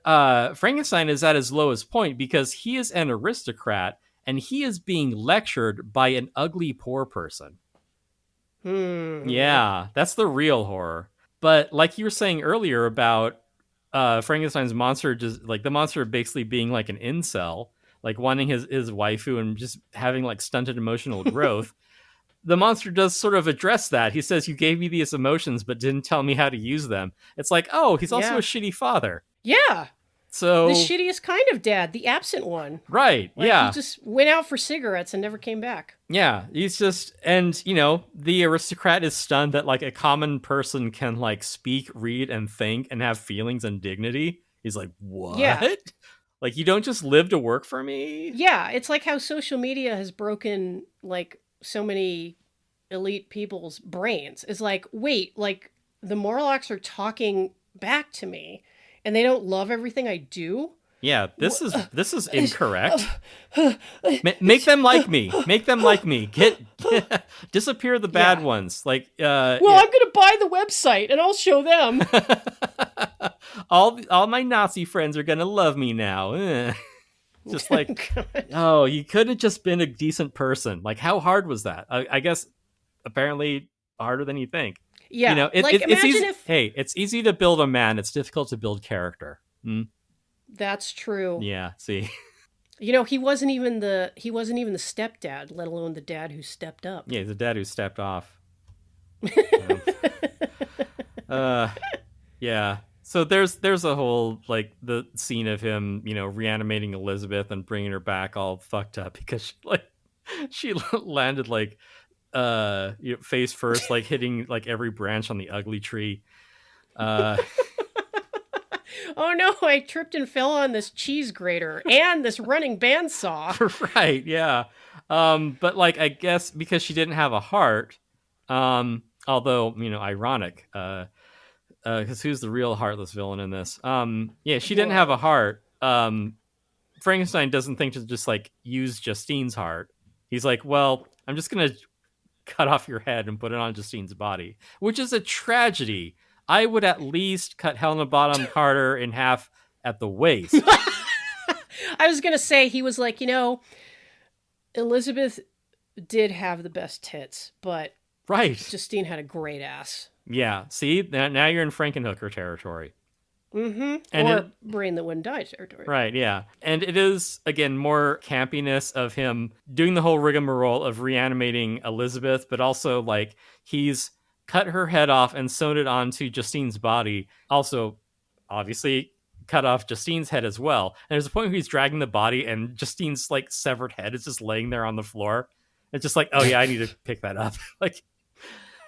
Frankenstein is at his lowest point because he is an aristocrat and he is being lectured by an ugly poor person. Yeah, that's the real horror. But like you were saying earlier about Frankenstein's monster, just like the monster basically being like an incel, like wanting his waifu and just having like stunted emotional growth. The monster does sort of address that. He says, you gave me these emotions, but didn't tell me how to use them. It's like, oh, he's also a shitty father. Yeah. So the shittiest kind of dad, the absent one. Right. Like, yeah. He just went out for cigarettes and never came back. Yeah. He's just, and the aristocrat is stunned that like a common person can like speak, read, and think and have feelings and dignity. He's like, what? Yeah. Like, you don't just live to work for me? Yeah. It's like how social media has broken like so many elite people's brains. It's like, wait, like the Morlocks are talking back to me and they don't love everything I do? Yeah, this is incorrect. Make them like me. Make them like me. Get disappear the bad ones. Like I'm gonna buy the website and I'll show them. all my Nazi friends are gonna love me now. Just like, oh, you could have just been a decent person. Like, how hard was that? I guess apparently harder than you think. Yeah, it's easy. Hey, it's easy to build a man. It's difficult to build character. That's true. Yeah. See. He wasn't even the stepdad, let alone the dad who stepped up. Yeah, he's a dad who stepped off. Yeah. So there's a whole like the scene of him, reanimating Elizabeth and bringing her back all fucked up because she landed like face first, like hitting like every branch on the ugly tree. Oh no, I tripped and fell on this cheese grater and this running bandsaw. Right, yeah. But like, I guess because she didn't have a heart, although, ironic, because who's the real heartless villain in this? Yeah, she didn't have a heart. Frankenstein doesn't think to just like use Justine's heart. He's like, well, I'm just going to cut off your head and put it on Justine's body, which is a tragedy. I would at least cut Helena Bonham Carter in half at the waist. I was going to say, he was like, Elizabeth did have the best tits, but right. Justine had a great ass. Yeah. See, now you're in Frankenhooker territory. Mm-hmm. And Brain That Wouldn't Die territory. Right, yeah. And it is, again, more campiness of him doing the whole rigmarole of reanimating Elizabeth, but also, like, he's cut her head off and sewn it onto Justine's body. Also, obviously, cut off Justine's head as well. And there's a point where he's dragging the body and Justine's, like, severed head is just laying there on the floor. It's just like, oh, yeah, I need to pick that up. Like,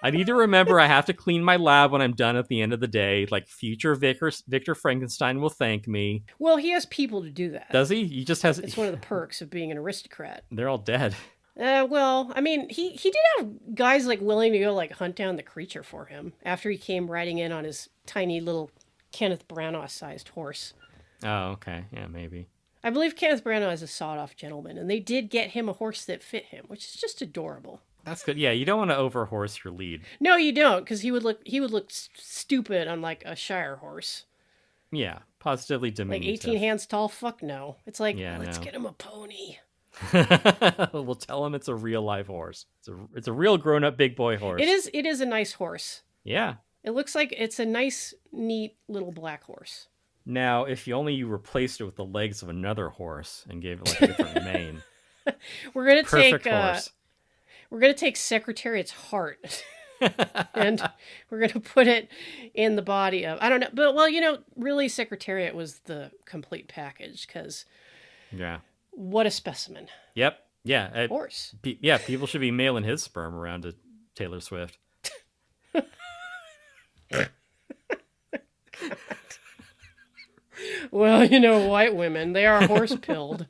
I need to remember I have to clean my lab when I'm done at the end of the day. Like, future Victor Frankenstein will thank me. Well, he has people to do that. Does he? He just has... It's one of the perks of being an aristocrat. They're all dead. Well, I mean, he did have guys like willing to go like hunt down the creature for him after he came riding in on his tiny little Kenneth Branagh-sized horse. Oh, okay. Yeah, maybe. I believe Kenneth Branagh is a sawed-off gentleman, and they did get him a horse that fit him, which is just adorable. That's good. Yeah, you don't want to overhorse your lead. No, you don't, because he would look stupid on like a Shire horse. Yeah, positively Like diminutive. 18 hands tall. Fuck no. It's like, Yeah, let's no. get him a pony. We'll tell him it's a real live horse. It's a real grown up big boy horse. It is a nice horse. Yeah. It looks like it's a nice, neat little black horse. Now, if you replaced it with the legs of another horse and gave it like a different mane, We're gonna perfect take horse. we're gonna take Secretariat's heart and we're gonna put it in the body of, I don't know, but well, really Secretariat was the complete package, because Yeah. what a specimen. Yep. Yeah. Horse. Yeah. People should be mailing his sperm around to Taylor Swift. Well, white women, they are horse pilled.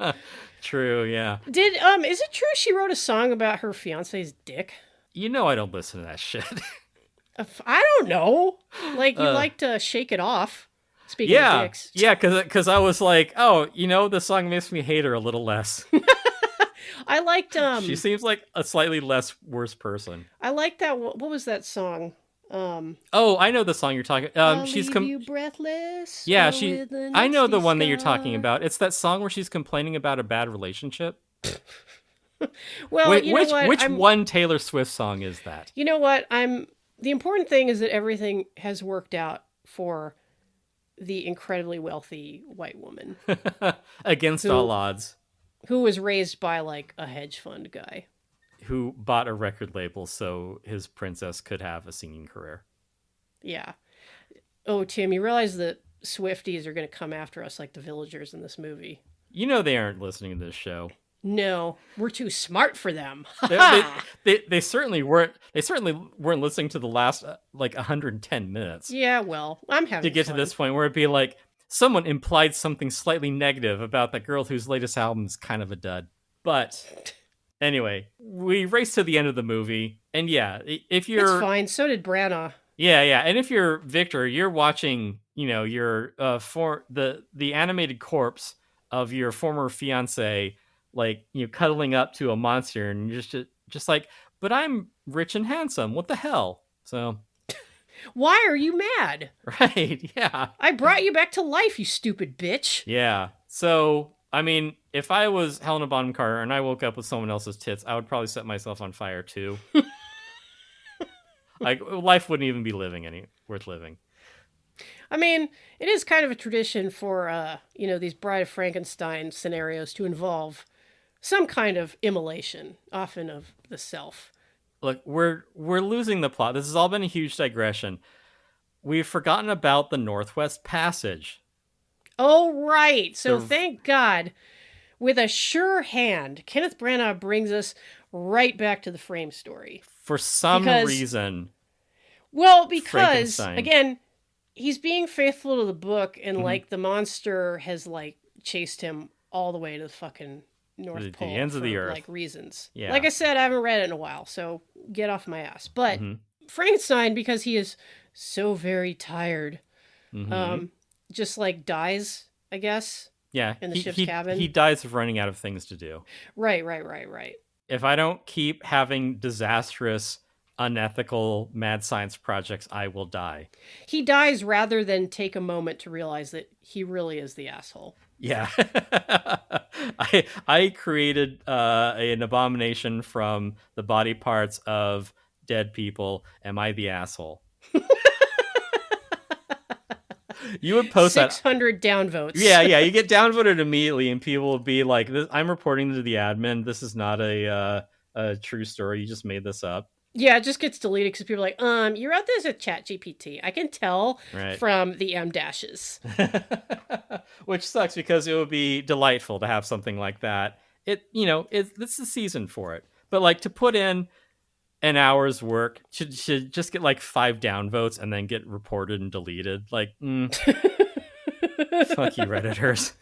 True. Yeah. Is it true she wrote a song about her fiance's dick? I don't listen to that shit. I don't know. Like, you like to shake it off. Speaking of dicks. Yeah, because I was like, oh, the song makes me hate her a little less. I liked She seems like a slightly less worse person. I liked that. What was that song? Oh, I know the song you're talking. She's leave you breathless. Yeah, with an I know the nasty one that you're talking scar. about. It's that song where she's complaining about a bad relationship. Well, Wait, you know what? which one Taylor Swift song is that? You know what? The important thing is that everything has worked out for the incredibly wealthy white woman Against all odds. who was raised by like a hedge fund guy. Who bought a record label so his princess could have a singing career. Yeah. Oh, Tim, you realize that Swifties are going to come after us like the villagers in this movie? They aren't listening to this show. No, we're too smart for them. They certainly weren't. They certainly weren't listening to the last 110 minutes. Yeah, well, I'm having to get fun. to this point where it'd be like someone implied something slightly negative about the girl whose latest album is kind of a dud. But anyway, we race to the end of the movie, and yeah, if you're It's fine. So did Branagh. Yeah, and if you're Victor, you're watching, your for the animated corpse of your former fiance, cuddling up to a monster, and you're just like, but I'm rich and handsome. What the hell? So, Why are you mad? right, yeah, I brought you back to life, you stupid bitch. yeah. So, I mean, if I was Helena Bonham Carter and I woke up with someone else's tits, I would probably set myself on fire too. Life wouldn't even be worth living. I mean, it is kind of a tradition for, these Bride of Frankenstein scenarios to involve some kind of immolation, often of the self. Look, we're losing the plot. This has all been a huge digression. We've forgotten about the Northwest Passage. Oh, right. So thank God, with a sure hand, Kenneth Branagh brings us right back to the frame story. For some reason. Well, because, Frankenstein. again, he's being faithful to the book, and, the monster has, chased him all the way to the fucking North Pole. The ends of the for, earth. Reasons. Yeah. Like I said, I haven't read it in a while, so get off my ass. But Frankenstein, because he is so very tired, just, dies, I guess. Yeah. In the ship's cabin. He dies of running out of things to do. Right. If I don't keep having disastrous, unethical, mad science projects, I will die. He dies rather than take a moment to realize that he really is the asshole. Yeah. I created an abomination from the body parts of dead people. Am I the asshole? You would post 600 downvotes. Yeah, you get downvoted immediately, and people will be like, I'm reporting to the admin. This is not a true story. You just made this up. Yeah, it just gets deleted because people are like, you wrote this with ChatGPT. I can tell from the M dashes. Which sucks because it would be delightful to have something like that. This is the season for it. But to put in an hour's work should just get like 5 downvotes and then get reported and deleted. Like, fuck you, Redditors.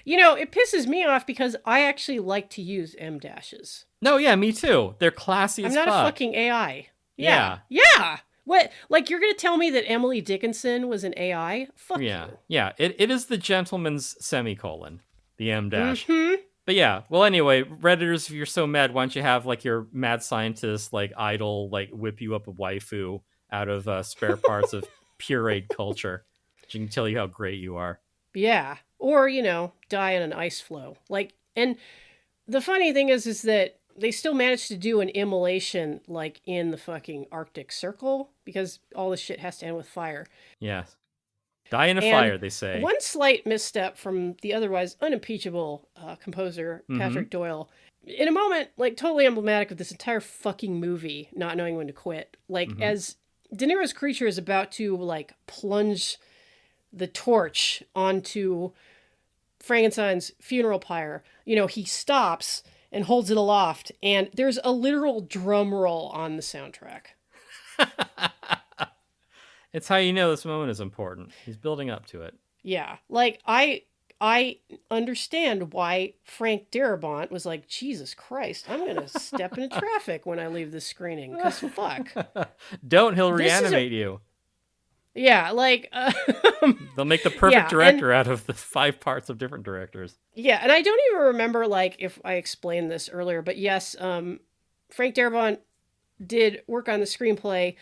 It pisses me off because I actually like to use M dashes. No, yeah, me too. They're classy as fuck. I'm not a fucking AI. Yeah. What? Like, you're going to tell me that Emily Dickinson was an AI? Fuck you. Yeah. It is the gentleman's semicolon, the M dash. Mm-hmm. But yeah, well, anyway, Redditors, if you're so mad, why don't you have like your mad scientist, like idol, like whip you up a waifu out of spare parts of pureed culture. She can tell you how great you are. Yeah. Or, die in an ice flow. Like, and the funny thing is that they still managed to do an immolation like in the fucking Arctic Circle because all this shit has to end with fire. Yeah. Die in a fire, they say. One slight misstep from the otherwise unimpeachable composer, Patrick Doyle. In a moment, like, totally emblematic of this entire fucking movie, not knowing when to quit. Like, as De Niro's creature is about to, like, plunge the torch onto Frankenstein's funeral pyre, he stops and holds it aloft, and there's a literal drum roll on the soundtrack. It's how you know this moment is important. He's building up to it. Yeah. Like, I understand why Frank Darabont was like, Jesus Christ, I'm going to step into traffic when I leave this screening, because fuck. Don't, he'll reanimate you. Yeah, like... they'll make the perfect director out of the 5 parts of different directors. Yeah, and I don't even remember, like, if I explained this earlier, but yes, Frank Darabont did work on the screenplay,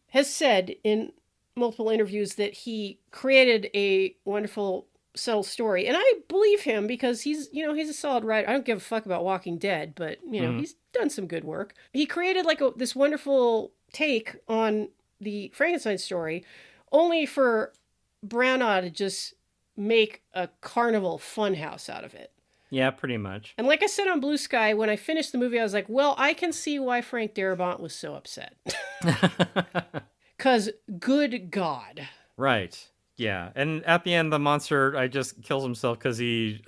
has said in multiple interviews that he created a wonderful, subtle story. And I believe him because he's a solid writer. I don't give a fuck about Walking Dead, but, he's done some good work. He created like this wonderful take on the Frankenstein story, only for Branagh to just make a carnival funhouse out of it. Yeah, pretty much. And like I said on Blue Sky, when I finished the movie, I was like, well, I can see why Frank Darabont was so upset. Because good God. Right. Yeah. And at the end, the monster, just kills himself because he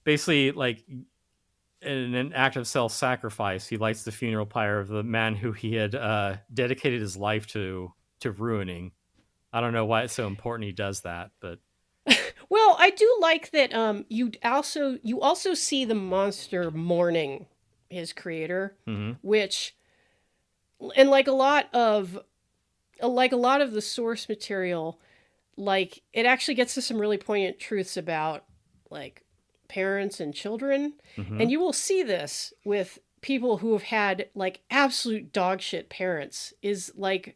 basically, like, in an act of self-sacrifice, he lights the funeral pyre of the man who he had dedicated his life to ruining. I don't know why it's so important he does that, but... Well, I do like that you also see the monster mourning his creator, which, and like a lot of the source material, like, it actually gets to some really poignant truths about, like, parents and children. And you will see this with people who have had, like, absolute dog shit parents, is like...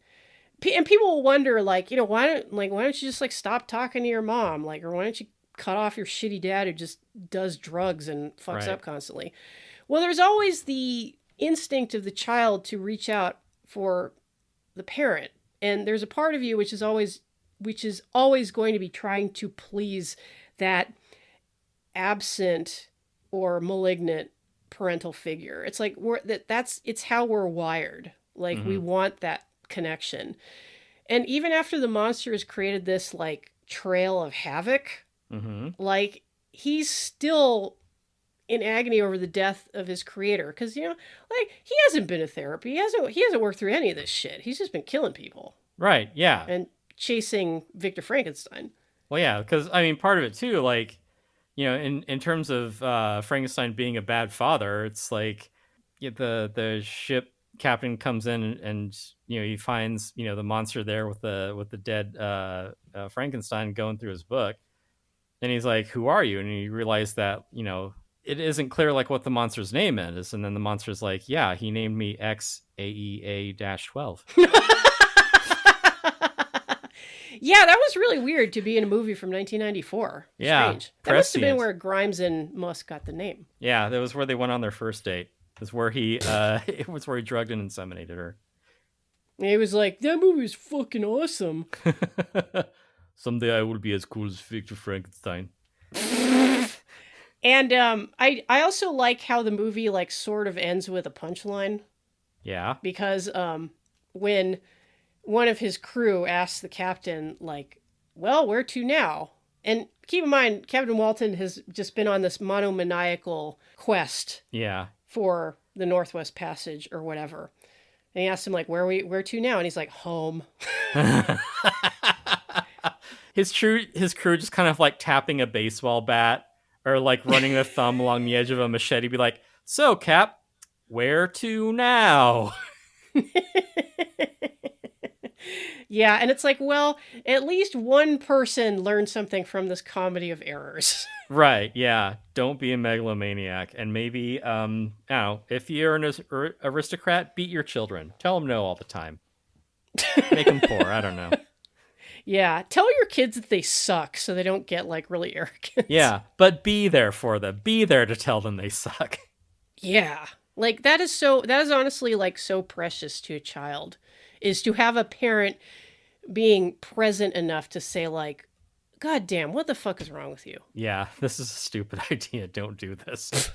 And people will wonder, like, why don't you just, like, stop talking to your mom? Like, or why don't you cut off your shitty dad who just does drugs and fucks up constantly? Well, there's always the instinct of the child to reach out for the parent. And there's a part of you which is always going to be trying to please that absent or malignant parental figure. It's like it's how we're wired. Like, we want that connection. And even after the monster has created this, like, trail of havoc, like, he's still in agony over the death of his creator, because like, he hasn't been to therapy, he hasn't worked through any of this shit. He's just been killing people, right? Yeah. And chasing Victor Frankenstein. Well, yeah, because I mean, part of it too, like, in terms of Frankenstein being a bad father, it's like the ship captain comes in and he finds the monster there with the dead Frankenstein going through his book, and he's like, "Who are you?" And you realize that it isn't clear, like, what the monster's name is, and then the monster's like, "Yeah, he named me XAEA-12." Yeah, that was really weird to be in a movie from 1994. Yeah, strange. That must have been where Grimes and Musk got the name. Yeah, that was where they went on their first date. It was where he drugged and inseminated her. And he was like, "That movie is fucking awesome." Someday I will be as cool as Victor Frankenstein. And I also like how the movie, like, sort of ends with a punchline. Yeah. Because when one of his crew asks the captain, like, "Well, where to now?" And keep in mind, Captain Walton has just been on this monomaniacal quest. Yeah. for the Northwest Passage or whatever. And he asked him, like, where to now? And he's like, home. His crew just kind of like tapping a baseball bat or like running the thumb along the edge of a machete, be like, so Cap, where to now? Yeah, and it's like, well, at least one person learned something from this comedy of errors. Right, yeah. Don't be a megalomaniac. And maybe, I don't know, if you're an aristocrat, beat your children. Tell them no all the time. Make them poor. I don't know. Yeah, tell your kids that they suck so they don't get, like, really arrogant. Yeah, but be there for them. Be there to tell them they suck. Yeah. Like, that is honestly, like, so precious to a child, is to have a parent being present enough to say, like, God damn, what the fuck is wrong with you? Yeah, this is a stupid idea. Don't do this.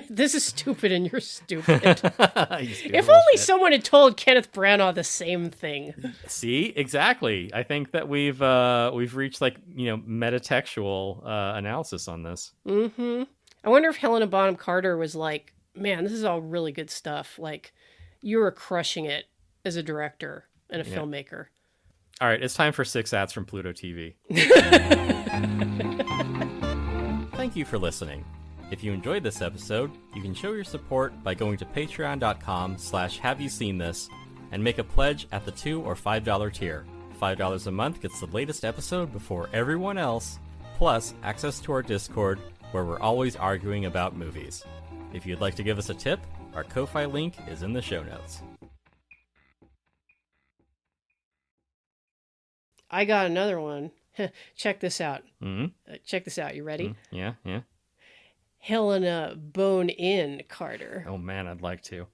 This is stupid and you're stupid. If only shit. someone had told Kenneth Branagh the same thing. See, exactly. I think that we've reached, like, metatextual analysis on this. Mm-hmm. I wonder if Helena Bonham Carter was like, man, this is all really good stuff. Like, you were crushing it as a director and a filmmaker. All right, it's time for 6 ads from Pluto TV. Thank you for listening. If you enjoyed this episode, you can show your support by going to patreon.com/haveyouseenthis and make a pledge at the $2 or $5 tier. $5 a month gets the latest episode before everyone else, plus access to our Discord, where we're always arguing about movies. If you'd like to give us a tip, our Ko-Fi link is in the show notes. I got another one. Check this out. Mm-hmm. Check this out. You ready? Yeah. Helena Bone In Carter. Oh man, I'd like to.